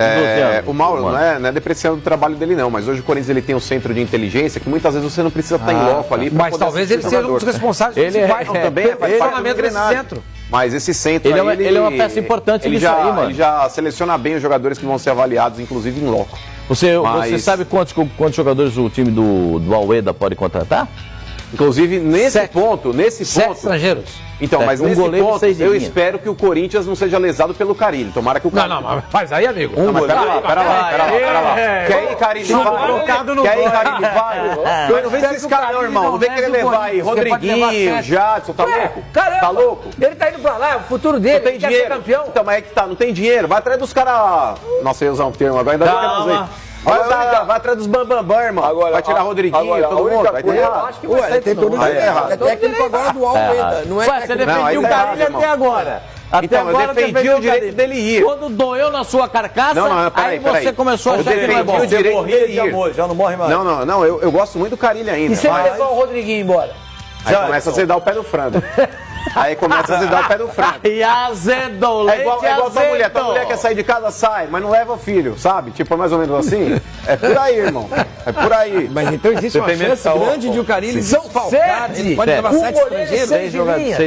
o Mauro não é depreciando o trabalho dele não, mas hoje o Corinthians ele tem um centro de inteligência que muitas vezes você não precisa estar em loco ali.
Mas talvez ele seja um dos responsáveis
principais também pelo funcionamento
desse centro.
Mas esse centro
ele é uma peça importante nisso aí, mano.
Ele já seleciona bem os jogadores que vão ser avaliados, inclusive em loco.
Você sabe quantos jogadores o time do Almeida pode contratar?
Inclusive, nesse ponto...
7 estrangeiros.
Então, mas nesse ponto, eu espero que o Corinthians não seja lesado pelo Carilli. Tomara que o Carilli...
Não, mas aí, amigo...
Pera lá. Quer ir, Carilli? Vai. Eu não vejo esse cara, não, irmão. Não vem querer levar aí Rodriguinho, Jadson, tá louco?
Caramba,
tá louco?
Ele tá indo pra lá, o futuro dele,
não tem dinheiro. Quer ser campeão. Então, mas é que tá, não tem dinheiro. Vai atrás dos caras... Nossa, eu ia usar um termo agora, ainda bem que eu não usei. Vai atrás dos bambambam, irmão. Agora, vai tirar Rodriguinho, todo mundo. Vai ter errado.
Acho que tem todo mundo errado.
É técnico agora do Almeida. Não é
você defendiu o Carilli até agora.
Então, eu defendi o direito dele ir.
Quando doeu na sua carcaça, aí você começou a achar que não é bom.
Eu defendi o direito dele ir.
Já não morre mais.
Não, eu gosto muito do Carilli ainda.
E se ele levar o Rodriguinho embora?
Aí começa a azedar o pé do frango.
E azedou, leite
igual tua mulher. Tua mulher quer sair de casa, sai, mas não leva o filho, sabe? Tipo, é mais ou menos assim. É por aí, irmão. É por aí.
Mas então existe uma chance grande de o Carilli desfalcar. Ele pode levar 7 estrangeiros.
6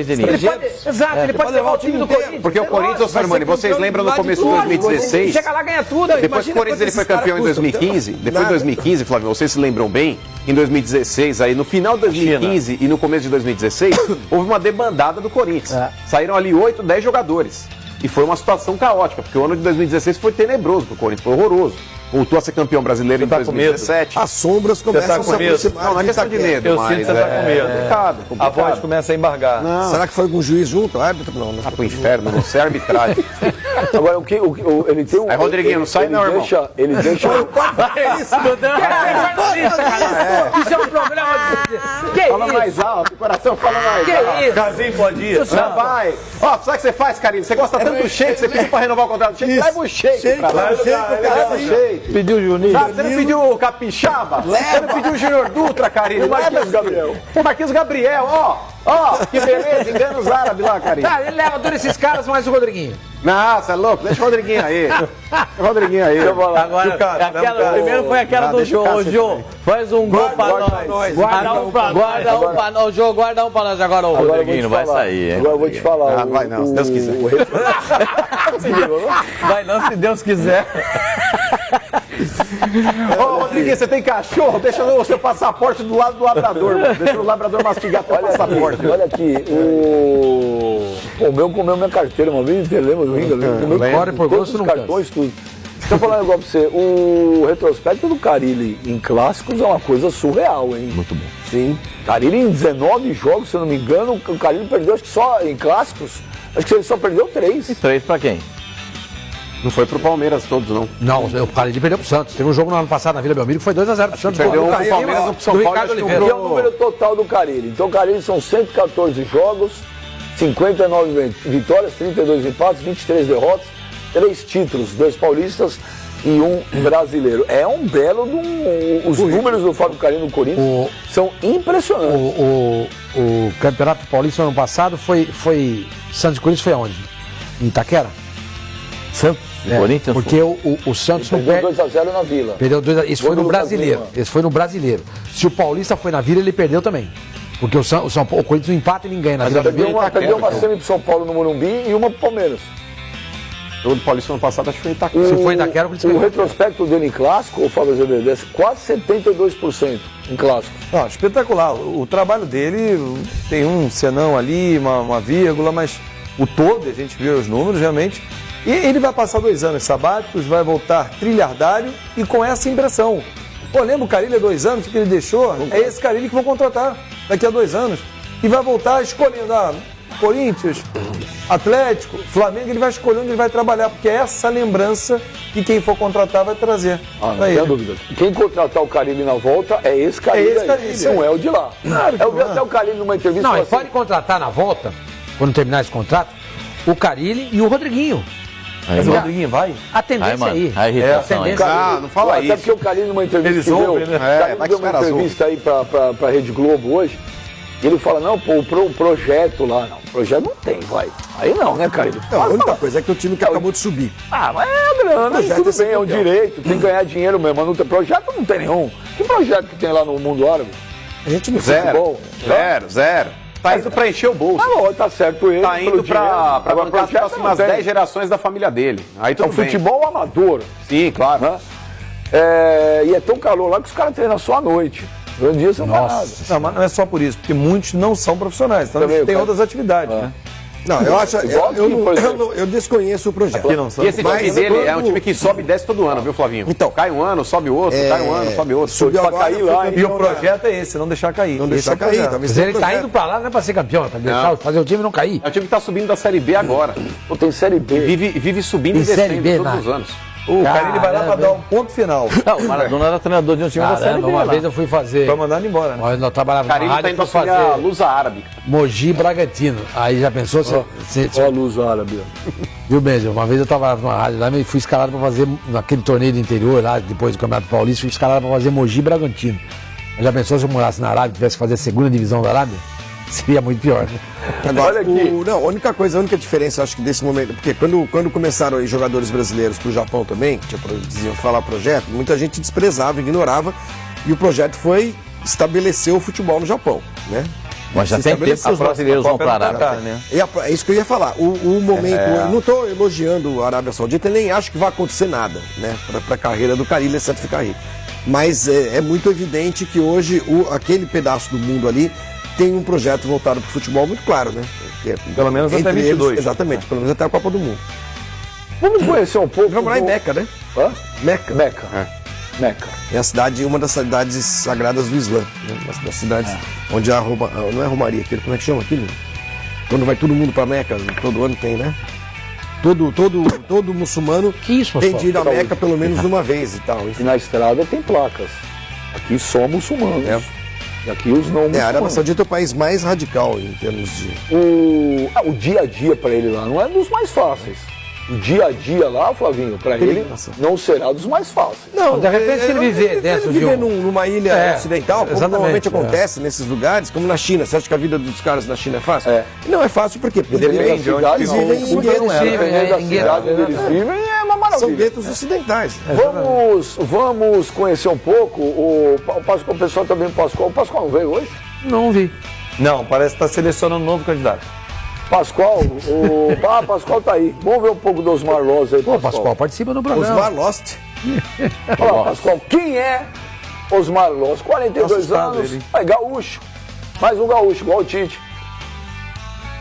de linha.
Exato, ele pode levar o time do Corinthians.
Porque o Corinthians, Sormani, vocês lembram no começo de 2016?
Chega lá, ganha tudo.
Depois que o Corinthians ele foi campeão em 2015, depois de 2015, Flávio, vocês se lembram bem, em 2016, aí no final de 2015 e no começo de 2016, houve uma debandada do Corinthians. Saíram ali 8, 10 jogadores. E foi uma situação caótica, porque o ano de 2016 foi tenebroso pro Corinthians, foi horroroso. voltou a ser campeão brasileiro em 2017.
As sombras começam a se aproximar.
Não é questão de medo,
eu sinto que você tá com medo.
Complicado.
A voz começa a embargar.
Não. Será que foi algum juiz junto? Árbitro? Não,
pro inferno, não sei arbitragem.
Agora, ele tem um...
Aí, Rodriguinho, não sai não, irmão.
Ele deixa...
Isso é um problema de...
Fala mais alto, o coração fala mais alto.
isso?
Casinho pode ir.
Não, vai. Ó, sabe o que você faz, Carlinhos? Você gosta tanto do shake, você pediu pra renovar o contrato do shake, leva o shake pra lá. Leva o shake.
Pediu o Juninho.
Sabe, você não pediu o Capixaba? Você não pediu o Júnior Dutra, Carlinhos?
E o Marquinhos Gabriel.
O Marquinhos Gabriel, ó, que beleza, engana os árabes lá, Carlinhos.
Tá, ele leva todos esses caras, mais o Rodriguinho.
Não, você é louco? Deixa o Rodriguinho aí. Deixa o Rodriguinho aí.
Agora, primeiro foi aquela do Jô. Ô, Jô, faz um gol pra nós. Guarda um pra nós. Jô, guarda um pra nós agora. O Rodriguinho vai sair, hein?
Agora eu vou te falar.
Ah, vai não, se Deus quiser.
Vai não, se Deus quiser.
Ô, Rodriguinho, você tem cachorro? Deixa o seu passaporte do lado do labrador, mano. Deixa o labrador mastigar teu passaporte.
Olha aqui, o meu comeu minha carteira uma vez, você lembra do Ringa? Comeu todos os cartões, tudo. Deixa eu falar um negócio pra você. O retrospecto do Carille em clássicos é uma coisa surreal, hein?
Muito bom.
Sim. Carille em 19 jogos, se eu não me engano, o Carille perdeu, acho que só em clássicos, acho que ele só perdeu 3.
E 3 pra quem?
Não foi pro Palmeiras todos, não.
Não, o Carille perdeu pro Santos. Teve um jogo no ano passado na Vila Belmiro que foi 2-0 pro Santos.
Perdeu pro Palmeiras, um pro São Paulo.
E é o número total do Carille. Então o Carille são 114 jogos, 59 vitórias, 32 empates, 23 derrotas, 3 títulos, 2 paulistas e 1 brasileiro. É um belo... Os números do Fábio Carille no Corinthians são impressionantes.
O Campeonato Paulista no ano passado foi... Santos e Corinthians foi aonde? Em Itaquera?
Santos e Corinthians?
Porque o Santos não
perdeu 2-0 na Vila.
Perdeu 2-0. Isso foi no Brasileiro. Esse foi no Brasileiro. Se o Paulista foi na Vila, ele perdeu também. Porque o Corinthians não empata e ninguém ganha na Vila.
Perdeu uma semi pro São Paulo no Morumbi e uma pro Palmeiras.
O Paulista ano passado acho que foi em Itaquera.
Se foi em Itaquera,
o retrospecto dele em clássico, o Fábio Azevedo, é quase 72% em clássico.
Não, espetacular. O trabalho dele tem um senão ali, uma vírgula, mas o todo, a gente viu os números realmente. E ele vai passar 2 anos sabáticos, vai voltar trilhardário e com essa impressão. Pô, lembra o Carille há 2 anos, o que ele deixou? É esse Carille que vão contratar daqui a 2 anos. E vai voltar escolhendo Corinthians, Atlético, Flamengo, ele vai escolher onde ele vai trabalhar, porque é essa lembrança que quem for contratar vai trazer.
Não tem dúvida. Quem contratar o Carille na volta é esse Carille. Não é o de lá. Eu vi até o Carille numa entrevista.
Não, ele pode contratar na volta, quando terminar esse contrato, o Carille e o Rodriguinho.
Mas o Rodriguinho vai?
A tendência aí.
A tendência
aí. Não fala isso.
Até porque o Carille numa entrevista deu uma entrevista aí pra Rede Globo hoje, e ele fala, não, pô, o projeto lá, não, o projeto não tem, vai. Aí não, né, Carille?
A única coisa é que o time que acabou de subir.
Mas é a grana, tudo bem, é um direito, tem que ganhar dinheiro mesmo, mas não tem projeto, não tem nenhum. Que projeto que tem lá no mundo árabe?
A gente não
futebol.
Zero. Tá indo pra encher o bolso.
Tá certo ele.
Tá indo pra bancar as próximas 10 gerações da família dele. Aí tudo bem.
Futebol amador.
Sim, claro.
Né? E é tão calor lá que os caras treinam só à noite. Durante o dia você não faz nada.
Não, mas não é só por isso, porque muitos não são profissionais, então eles têm outras atividades, né?
Não, eu acho. Eu desconheço o projeto.
E esse time dele é um time que sobe e desce todo ano, viu, Flavinho?
Então,
cai um ano, sobe outro, cai um ano, sobe outro.
Subiu pra cair lá.
E o projeto é esse, não deixar cair.
Não deixar cair.
Mas ele tá indo pra lá, não é pra ser campeão, é pra deixar, fazer o time não cair.
É o time que tá subindo da Série B agora.
Pô, tem Série B.
Vive subindo e descendo todos os anos.
O Carille vai lá pra dar um ponto final.
Não, o Maradona era treinador de um time da Série B.
Uma vez eu fui fazer...
Vai mandar ele embora, né?
Nós trabalhávamos na
Carille
rádio,
tá indo assumir a Lusa Árabe.
Mogi Bragantino. Aí já pensou?
Olha a luz árabe.
Viu, Benjamin? Uma vez eu trabalhava numa rádio lá e fui escalado pra fazer, naquele torneio do interior, lá depois do Campeonato Paulista, fui escalado pra fazer Mogi Bragantino. Já pensou se eu morasse na Arábia e tivesse que fazer a 2ª divisão da Arábia? Seria muito pior, né?
Agora, a única diferença, acho que desse momento, porque quando começaram aí jogadores brasileiros pro Japão também, diziam falar projeto, muita gente desprezava, ignorava, e o projeto foi estabelecer o futebol no Japão, né?
Mas já tem tempo que os brasileiros vão para a Arábia.
Né? É isso que eu ia falar. O momento, eu não estou elogiando a Arábia Saudita, nem acho que vai acontecer nada, né? Para a carreira do Carille, exceto ficar rico. Mas é muito evidente que hoje aquele pedaço do mundo ali tem um projeto voltado para o futebol muito claro, né?
Pelo menos até 22.
Exatamente, pelo menos até a Copa do Mundo.
Vamos conhecer um pouco.
Vamos lá em Meca, né?
Hã?
Meca.
Meca. Meca.
É a cidade, uma das cidades sagradas do Islã. Né? Uma das cidades onde há não é Romaria, aquilo, como é que chama aquilo? Quando vai todo mundo para Meca, todo ano tem, né? Todo muçulmano tem de ir a Meca pelo menos uma vez e tal.
E na estrada tem placas. Aqui só muçulmanos. E aqui os não muçulmanos.
A Arábia Saudita é o país mais radical em termos de...
O dia a dia para ele lá não é dos mais fáceis. O dia a dia lá, Flavinho, para ele não será dos mais fáceis.
Não,
de repente se ele viver dentro de
numa ilha ocidental, como normalmente acontece nesses lugares, como na China. Você acha que a vida dos caras na China é fácil? Não é fácil por quê? Porque
depende de onde
eles vivem em guetos.
Eles vivem é uma maravilha.
São guetos ocidentais.
Vamos conhecer um pouco o Pascoal, o pessoal também, o Pascoal não veio hoje?
Não vi.
Não, parece que está selecionando um novo candidato.
Pascoal, Pascoal tá aí. Vamos ver um pouco do Osmar Loz aí, Pascoal.
Pascoal participa do programa.
Osmar Lost.
Olha lá, Pascoal, quem é Osmar Loz? 42 anos, é gaúcho. Mais um gaúcho, igual o Tite.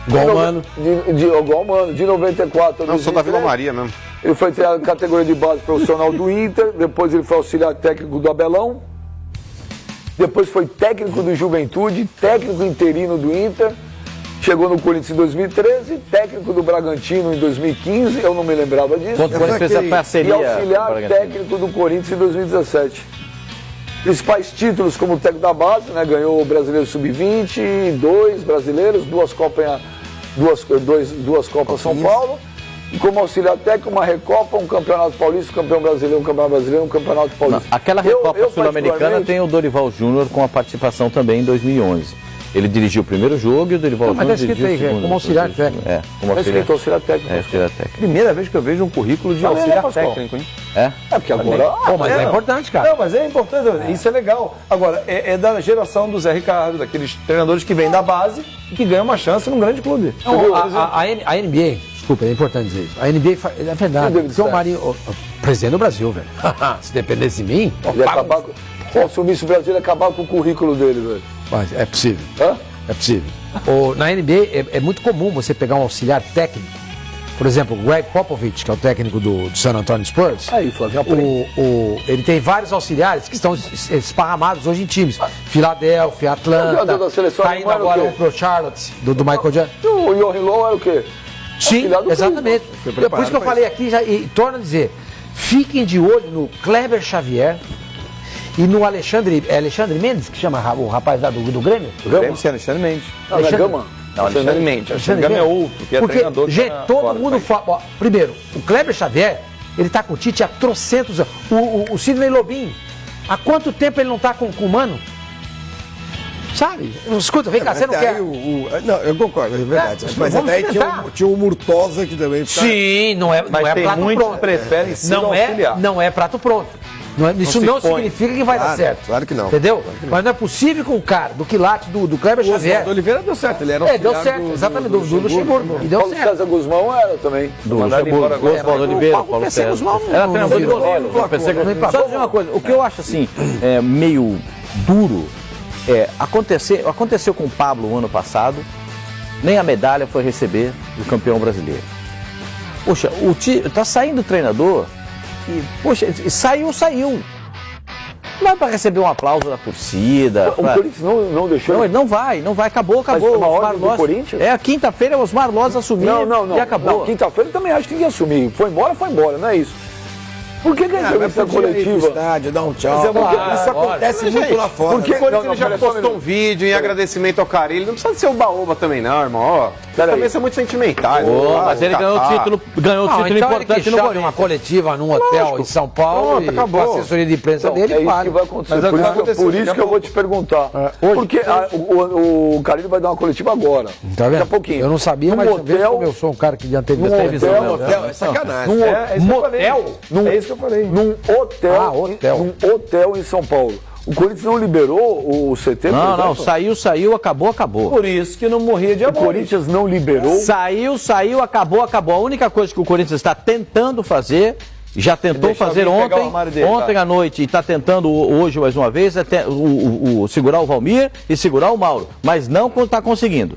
Igual o Mano.
Igual o Mano, de 94.
Não, sou da Vila Maria mesmo.
Ele foi treinado na categoria de base profissional do Inter, depois ele foi auxiliar técnico do Abelão, depois foi técnico do Juventude, técnico interino do Inter, chegou no Corinthians em 2013, técnico do Bragantino em 2015, eu não me lembrava disso.
Quando o Corinthians fez a parceria.
E auxiliar técnico do Corinthians em 2017. Principais títulos como técnico da base, né? Ganhou o Brasileiro Sub-20, 2 brasileiros, duas Copas São Paulo. E como auxiliar técnico, uma Recopa, um Campeonato Paulista, um Campeão Brasileiro, um Campeonato Brasileiro, um Campeonato Paulista.
Não, aquela Recopa Sul-Americana tem o Dorival Júnior com a participação também em 2011. Ele dirigiu o primeiro jogo e o Dorival Júnior dirigiu o segundo.
Como auxiliar técnico.
Como auxiliar técnico.
Auxiliar técnico.
Primeira vez que eu vejo um currículo de auxiliar técnico, hein?
É
porque agora...
mas é importante, cara.
Não, mas é importante, isso é legal. Agora, é da geração do Zé Ricardo, daqueles treinadores que vêm da base e que ganham uma chance num grande clube.
Não, a NBA, desculpa, é importante dizer isso. A NBA, é verdade, porque o Marinho, presidente do Brasil, velho. Se dependesse de mim...
Se assumisse o Brasil, ele acabar com o currículo dele, velho.
Mas é possível.
Hã?
É possível. Na NBA é muito comum você pegar um auxiliar técnico. Por exemplo, o Greg Popovich, que é o técnico do San Antonio Spurs.
Aí, Flávio,
ele tem vários auxiliares que estão esparramados hoje em times. Filadélfia, Atlanta. Tá indo agora pro Charlotte, do Michael Jordan.
O Johan Low era o quê?
Sim, exatamente. Por isso que eu falei aqui já, e torno a dizer, fiquem de olho no Kleber Xavier e no Alexandre Mendes, que chama o rapaz lá do Grêmio.
Deve ser Alexandre Mendes.
Não, é Gama.
Não, Alexandre Mendes. Alexandre Gama é outro, que é treinador.
Gente, todo mundo fala. Primeiro, o Kleber Xavier, ele tá com o Tite há trocentos anos. O Sidney Lobinho, há quanto tempo ele não tá com o Mano? Sabe? Escuta, vem cá, você não quer.
Não, eu concordo, é verdade. Mas até aí tinha o Murtosa que também.
Sim, não é prato pronto.
Preferem ser auxiliar.
Não é prato pronto. Isso não significa que vai dar certo.
Claro que não.
Entendeu? Mas não é possível com o cara do quilate do Kleber Xavier.
O Oliveira deu certo, ele era auxiliar.
Deu certo, exatamente, do Luxemburgo. E deu
Paulo
certo.
César Guzmão era também.
Do Luxemburgo, Paulo Oliveira, Paulo César. Era treinador de goleiro. Só dizer uma coisa, o que eu acho assim, meio duro, aconteceu com o Pablo o ano passado, nem a medalha foi receber do campeão brasileiro. Poxa, tá saindo o treinador e, poxa, saiu. Não é para receber um aplauso da torcida.
O Corinthians não deixou?
Não, ele não vai, acabou.
Mas é uma ordem do Corinthians?
A quinta-feira o Osmar Loz assumiu e acabou.
Não, quinta-feira também acho que tem que assumir. Foi embora, não é isso. Por que a entrevista coletiva?
Estádio, dar um tchau.
Isso acontece muito lá fora.
Porque ele já postou um vídeo em agradecimento ao cara. Ele não precisa ser o baoba também, não, irmão. Também são muito sentimentais.
Mas ele ganhou o título importante no Corinthians.
Uma coletiva num hotel em São Paulo e com a assessoria de imprensa dele.
É isso que vai acontecer. Por isso que eu vou te perguntar. Porque o Carille vai dar uma coletiva agora. Daqui a pouquinho.
Eu não sabia, mas eu sou um cara que de antena de televisão.
É sacanagem.
Motel?
É isso que eu falei.
Num hotel em São Paulo. O Corinthians não liberou o CT?
Não, saiu, acabou.
Por isso que não morria de amor.
O Corinthians não liberou?
Saiu, acabou. A única coisa que o Corinthians está tentando fazer, já tentou fazer ontem à noite e está tentando hoje mais uma vez, segurar o Valmir e segurar o Mauro. Mas não está conseguindo.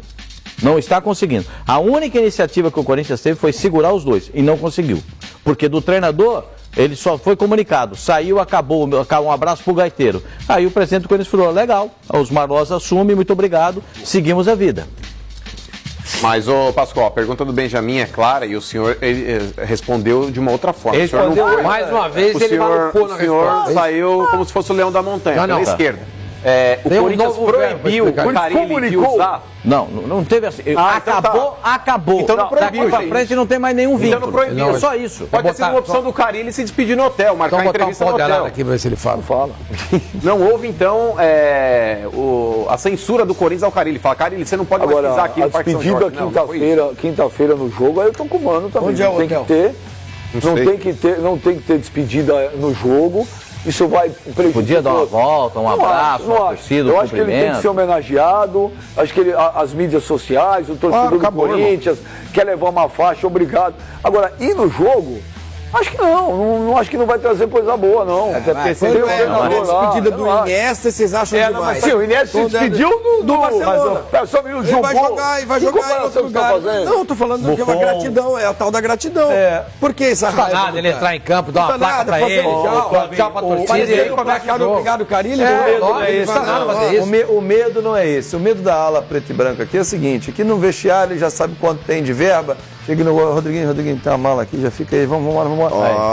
Não está conseguindo. A única iniciativa que o Corinthians teve foi segurar os dois e não conseguiu. Porque do treinador, ele só foi comunicado. Saiu, acabou, um abraço pro gaiteiro. Aí o presidente do Corinthians falou, legal, os Marlos assumem, muito obrigado, seguimos a vida.
Mas, ô Pascoal, a pergunta do Benjamin é clara e o senhor respondeu de uma outra forma.
Ele respondeu mais uma vez, ele malucou na resposta.
O senhor saiu como se fosse o leão da montanha, pela esquerda. O Corinthians proibiu o Carille de usar.
Não teve assim. Acabou.
Então não proibiu,
daqui pra frente não tem mais nenhum vínculo.
Então não proibiu.
É só isso.
Pode ter sido uma opção do Carille se despedir no hotel, marcar entrevista no hotel.
Aqui pra ver se ele fala.
Não houve, então, a censura do Corinthians ao Carille. Fala, Carille, você não pode mais pisar aqui no Parque São Jorge.
A despedida quinta-feira no jogo, aí eu tô com o Mano também.
Onde é o hotel?
Não tem que ter despedida no jogo. Isso vai prejudicar.
Podia dar uma volta, um abraço, uma torcida,
eu acho que ele tem que ser homenageado. Acho que as mídias sociais, o torcedor do Corinthians quer levar uma faixa, obrigado. Agora, ir no jogo, acho que não acho que não vai trazer coisa boa, não.
Até porque se ele a despedida do Iniesta, vocês acham demais.
Sim, o Iniesta se despediu do Barcelona.
Ele vai jogar em outro lugar. Não, tô falando que é uma gratidão, é a tal da gratidão. Por que essa raiva?
Nada, ele entrar em campo, dar uma placa pra ele, tchau pra torcida.
Mas ele vai obrigado, Carille.
O medo não é esse. O medo da ala preta e branca aqui é o seguinte, aqui no vestiário ele já sabe quanto tem de verba. Chega no Rodriguinho, tem uma mala aqui, já fica aí, vamos embora.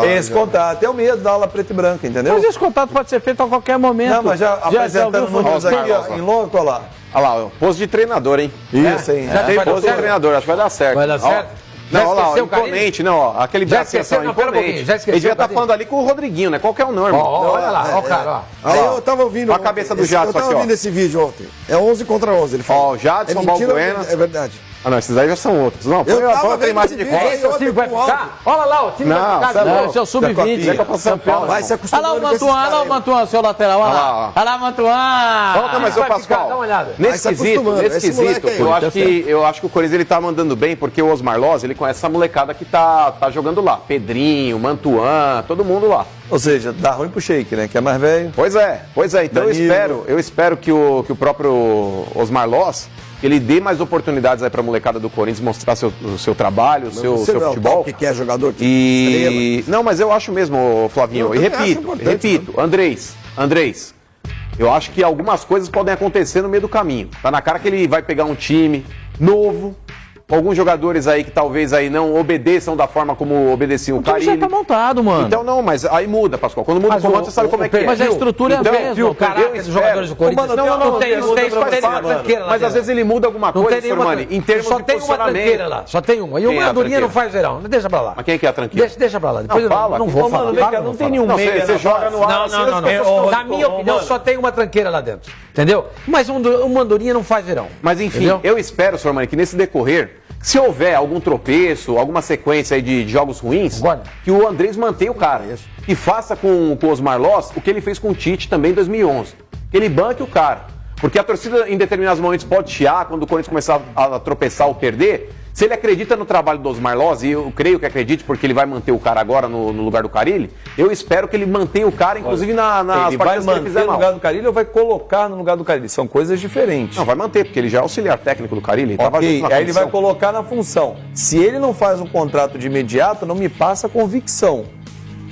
Esse contato, é o medo da ala preta e branca, entendeu?
Mas esse contato pode ser feito a qualquer momento.
Não, mas já apresentando números aqui, em longo, olha lá.
Olha lá, posto de treinador, hein?
Isso, hein?
Tem posto de treinador, acho que vai dar certo.
Vai dar certo?
Não, olha lá, imponente, não, ó, aquele braço imponente. Ele devia estar falando ali com o Rodriguinho, né? Qualquer um, não, irmão.
Olha lá, ó o cara, ó.
Aí eu tava ouvindo.
A cabeça do Jadson aqui, ó.
Eu tava ouvindo esse vídeo ontem. É 11 contra 11, ele fala.
Ó, o Jadson, Balbuena.
É verdade.
Ah, não, esses aí já são outros. Não,
eu tava
vendo imagem de fora.
Esse time vai ficar? Olha lá, o time vai ficar.
Não, esse é o sub-20.
Vai se acostumando.
Olha lá o Mantuan, seu lateral. Olha lá o Mantuan.
Mas, ô Pascoal,
dá uma olhada.
Nesse quesito, eu acho que o Corinthians ele tá mandando bem, porque o Osmar Loz, ele conhece essa molecada que tá jogando lá. Pedrinho, Mantuan, todo mundo lá.
Ou seja, dá ruim pro Sheik, né? Que é mais velho.
Pois é. Então eu espero que o próprio Osmar Loz ele dê mais oportunidades aí pra molecada do Corinthians mostrar o seu trabalho, o seu futebol.
Que é jogador
Não, mas eu acho mesmo, Flavinho. E repito, Andrés, eu acho que algumas coisas podem acontecer no meio do caminho. Tá na cara que ele vai pegar um time novo, com alguns jogadores aí que talvez aí não obedeçam da forma como obedeciam o Carille.
Já tá montado, mano.
Então não, mas aí muda, Pascoal. Quando muda o comando, você sabe como é que é.
Mas a estrutura é a mesma. O caráter dos jogadores do Corinthians.
Não tem uma tranqueira lá.
Mas às vezes ele muda alguma coisa, Sormani, em termos de posicionamento.
Só tem uma tranqueira lá, só tem uma. E o Mandurinha não faz verão. Deixa pra lá.
Mas quem é que é a tranqueira?
Deixa pra lá. Depois eu não vou falar.
Não tem nenhum meio.
Você joga no ar.
Não. Na minha opinião, só tem uma tranqueira lá dentro. Entendeu? Mas o Mandurinha não faz verão.
Mas enfim, eu espero, Sormani, que nesse decorrer, se houver algum tropeço, alguma sequência aí de jogos ruins, que o Andrés mantenha o cara. E faça com o Osmar Loz o que ele fez com o Tite também em 2011. Que ele banque o cara. Porque a torcida em determinados momentos pode chiar quando o Corinthians começar a tropeçar ou perder. Se ele acredita no trabalho do Osmar Loz, e eu creio que acredite porque ele vai manter o cara agora no lugar do Carille, eu espero que ele mantenha o cara, inclusive nas
partidas que ele fizer mal. Ele vai manter no lugar do Carille ou vai colocar no lugar do Carille? São coisas diferentes.
Não, vai manter, porque ele já é auxiliar técnico do Carille.
Ok, aí ele vai colocar na função. Se ele não faz um contrato de imediato, não me passa convicção.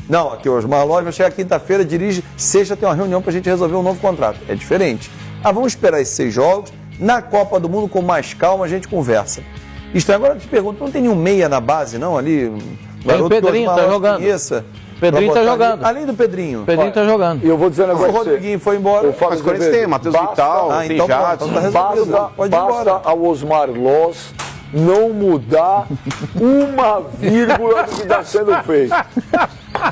Não, aqui o Osmar Loz vai chegar quinta-feira, dirige, sexta tem uma reunião pra gente resolver um novo contrato. É diferente. Vamos esperar esses 6 jogos. Na Copa do Mundo, com mais calma, a gente conversa. Agora eu te pergunto, não tem nenhum meia na base, não, ali?
O Pedrinho tá jogando. Pedrinho tá jogando.
Além do Pedrinho.
Pedrinho tá jogando.
E eu vou dizer um negócio.
O Rodriguinho foi embora.
Mas o Corinthians tem, Matheus Vital, tem Jadson.
Basta ao Osmar Loz não mudar uma vírgula do que está sendo feito.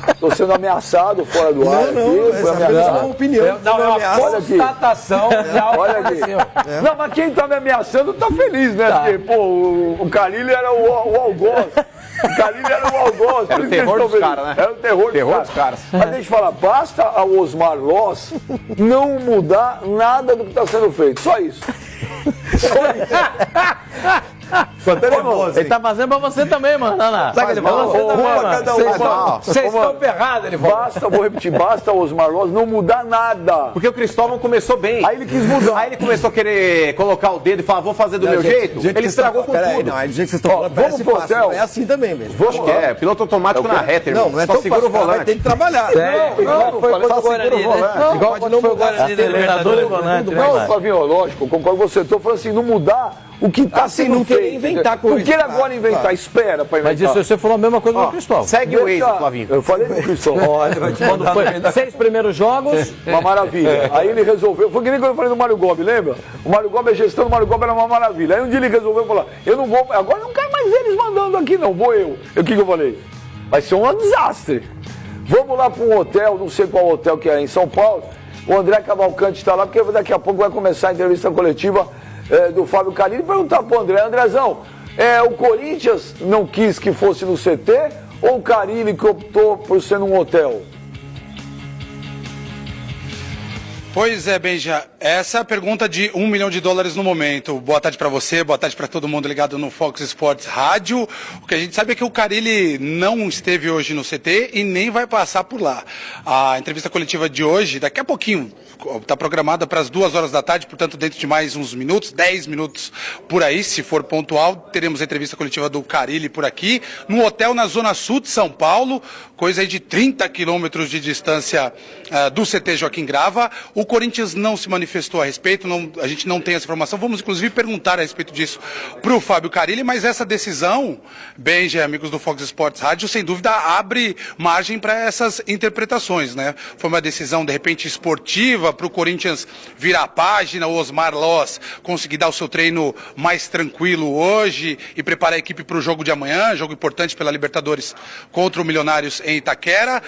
Estou sendo ameaçado fora do ar.
Essa é uma opinião.
Não, é uma constatação.
Olha aqui. Não, mas quem está me ameaçando está feliz, né? Porque, pô, o Carille era o algoz. O Carille era o algoz.
Era o terror dos caras, né?
Era o terror dos caras. Mas deixa eu falar, basta ao Osmar Loz não mudar nada do que está sendo feito. Só isso. Só isso.
Ele tá fazendo pra você também, mano. Sabe que ele falou?
Vocês estão ferrados, ele falou.
Vou repetir, basta o Osmar Loz não mudar nada.
Porque o Cristóvão começou bem.
Aí ele quis mudar.
Aí ele começou a querer colocar o dedo e falar, vou fazer do meu jeito. Ele estragou com tudo.
Não, aí do jeito que vocês estão falando,
vamos pro hotel.
É assim também, velho.
Acho que é, piloto automático na reta, irmão.
Não é
só
tão
segura o
fácil, vai
volante.
ter que trabalhar.
Igual foi o Guarani, né? Igual quando foi o Guarani.
Acelerador e volante.
Não, Flavinho, lógico, concordo com você. Estou falando assim, não mudar o que está sendo
não
feito.
querer inventar coisa.
Não queira agora inventar, espera para inventar.
Mas isso você falou a mesma coisa do Cristóvão.
Segue o Waze, Flavinho.
Eu falei do Cristóvão.
Quando foi 6 primeiros jogos...
Uma maravilha. Aí ele resolveu, foi que nem quando eu falei do Mário Gomes, lembra? O Mário Gomes, a gestão do Mário Gomes era uma maravilha. Aí um dia ele resolveu falar, eu não vou, agora não quero mais eles mandando aqui não, vou eu. O que eu falei? Vai ser um desastre. Vamos lá para um hotel, não sei qual hotel que é em São Paulo. O André Cavalcante está lá, porque daqui a pouco vai começar a entrevista coletiva do Fábio Carilli. Perguntar para o André, Andrezão, o Corinthians não quis que fosse no CT ou o Carilli que optou por ser num hotel?
Pois é, Benja, essa é a pergunta de $1 milhão no momento. Boa tarde para você, boa tarde para todo mundo ligado no Fox Sports Rádio. O que a gente sabe é que o Carilli não esteve hoje no CT e nem vai passar por lá. A entrevista coletiva de hoje, daqui a pouquinho, está programada para as 2 horas da tarde, portanto dentro de mais uns minutos, 10 minutos por aí, se for pontual, teremos a entrevista coletiva do Carilli por aqui, num hotel na zona sul de São Paulo, coisa aí de 30 quilômetros de distância do CT Joaquim Grava. O Corinthians não se manifestou a respeito, a gente não tem essa informação. Vamos, inclusive, perguntar a respeito disso para o Fábio Carilli, mas essa decisão, Benja, amigos do Fox Sports Rádio, sem dúvida abre margem para essas interpretações, né? Foi uma decisão, de repente, esportiva para o Corinthians virar a página, o Osmar Loz conseguir dar o seu treino mais tranquilo hoje e preparar a equipe para o jogo de amanhã, jogo importante pela Libertadores contra o Milionários em Itaquera.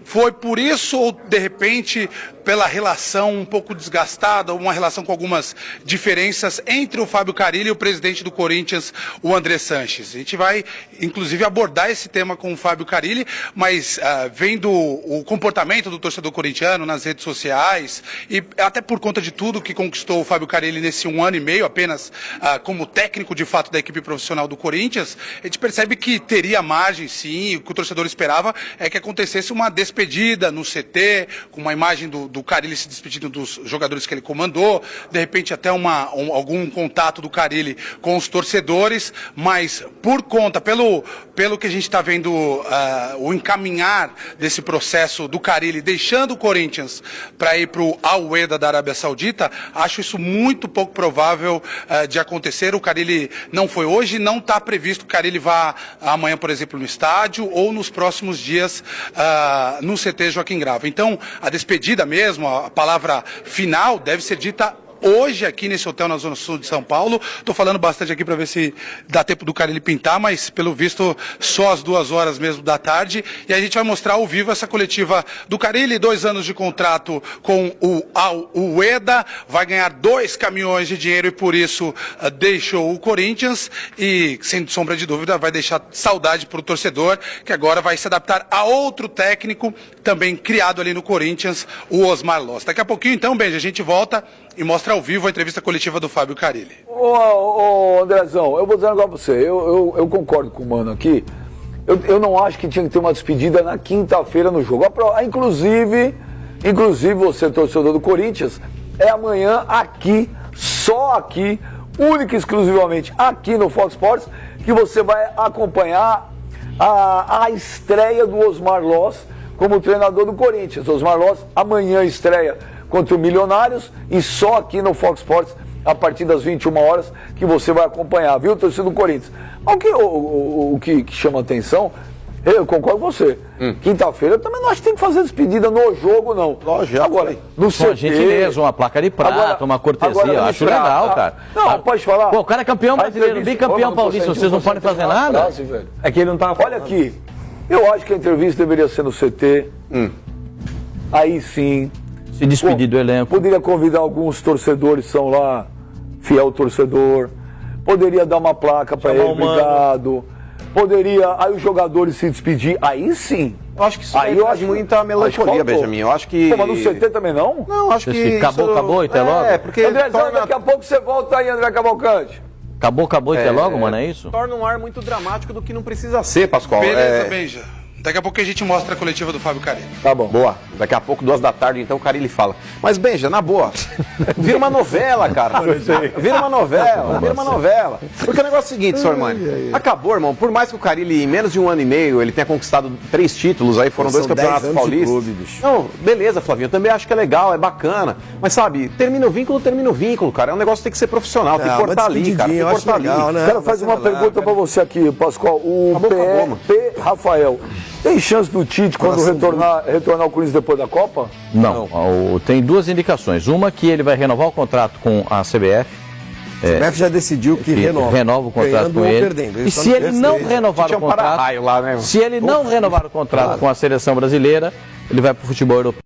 Foi por isso ou, de repente, pela relação um pouco desgastada, uma relação com algumas diferenças entre o Fábio Carilli e o presidente do Corinthians, o André Sanches. A gente vai, inclusive, abordar esse tema com o Fábio Carilli, mas vendo o comportamento do torcedor corintiano nas redes sociais e até por conta de tudo que conquistou o Fábio Carilli nesse 1 ano e meio apenas como técnico de fato da equipe profissional do Corinthians, a gente percebe que teria margem sim, o que o torcedor esperava é que acontecesse uma despedida no CT, com uma imagem do Carilli se despedindo dos jogadores que ele comandou, de repente até algum contato do Carilli com os torcedores, mas por conta, pelo que a gente está vendo o encaminhar desse processo do Carilli, deixando o Corinthians para ir para o Al-Weda da Arábia Saudita, acho isso muito pouco provável de acontecer. O Carilli não foi hoje, não está previsto que o Carilli vá amanhã, por exemplo, no estádio ou nos próximos dias no CT Joaquim Grava. Então, a despedida mesmo, a palavra final deve ser dita hoje aqui nesse hotel na Zona Sul de São Paulo. Estou falando bastante aqui para ver se dá tempo do Carilli pintar, mas pelo visto só às 2 horas mesmo da tarde. E a gente vai mostrar ao vivo essa coletiva do Carilli, 2 anos de contrato com o Al-Weda, vai ganhar 2 caminhões de dinheiro e por isso deixou o Corinthians e, sem sombra de dúvida, vai deixar saudade para o torcedor, que agora vai se adaptar a outro técnico, também criado ali no Corinthians, o Osmar Loz. Daqui a pouquinho, então, Benja, a gente volta e mostra ao vivo a entrevista coletiva do Fábio Carilli.
Ô Andrezão, eu vou dizer um negócio pra você. Eu concordo com o Mano aqui. Eu não acho que tinha que ter uma despedida na quinta-feira no jogo. Inclusive você, torcedor do Corinthians, é amanhã aqui, só aqui, única e exclusivamente aqui no Fox Sports, que você vai acompanhar a estreia do Osmar Loz como treinador do Corinthians. Osmar Loz amanhã estreia contra o Milionários e só aqui no Fox Sports a partir das 21 horas que você vai acompanhar, viu, torcedor do Corinthians? O que chama atenção, eu concordo com você, quinta-feira eu também não acho que tem que fazer despedida no jogo, não.
Lógico.
Agora, no CT...
Uma gentileza, uma placa de prata, uma cortesia, eu acho legal, cara.
Não, pode falar.
Pô, o cara é campeão brasileiro, bicampeão paulista, vocês não podem fazer nada?
É que ele não tava falando.
Olha aqui, eu acho que a entrevista deveria ser no CT, aí sim...
Se despedir do elenco.
Poderia convidar alguns torcedores que são lá, fiel torcedor. Poderia dar uma placa para ele, obrigado. Poderia, aí os jogadores se despedir, aí sim.
Eu acho que isso aí traz muita melancolia, Benjamin. Eu acho que...
Pô, mas no CT também não?
Não, acho que...
Acabou e até logo?
É, porque...
Andrezão, daqui a pouco você volta aí, André Cavalcante.
Acabou e logo, mano, é isso?
Torna um ar muito dramático do que não precisa ser, Pascoal.
Beleza, Benja. Daqui a pouco a gente mostra a coletiva do Fábio Carille.
Tá bom. Boa. Daqui a pouco, 2 da tarde, então, o Carille fala. Mas, Benja, na boa, vira uma novela, cara. Vira uma novela. Porque o negócio é o seguinte, Sormani. Acabou, irmão. Por mais que o Carille, em menos de 1 ano e meio, ele tenha conquistado 3 títulos, aí foram 2 campeonatos paulistas. Não, beleza, Flavinho. Eu também acho que é legal, é bacana. Mas, sabe, termina o vínculo, cara. É um negócio que tem que ser profissional, tem que cortar ali, cara. Tem que cortar ali.
Né? O cara faz uma pergunta pra você aqui, Pascoal. O P. Rafael. Tem chance do Tite, quando retornar ao Corinthians depois da Copa?
Não. Tem 2 indicações. Uma que ele vai renovar o contrato com a CBF.
A CBF já decidiu que
renova o contrato com ele. E se ele não renovar o contrato, se ele não renovar o contrato com a seleção brasileira, ele vai para o futebol europeu.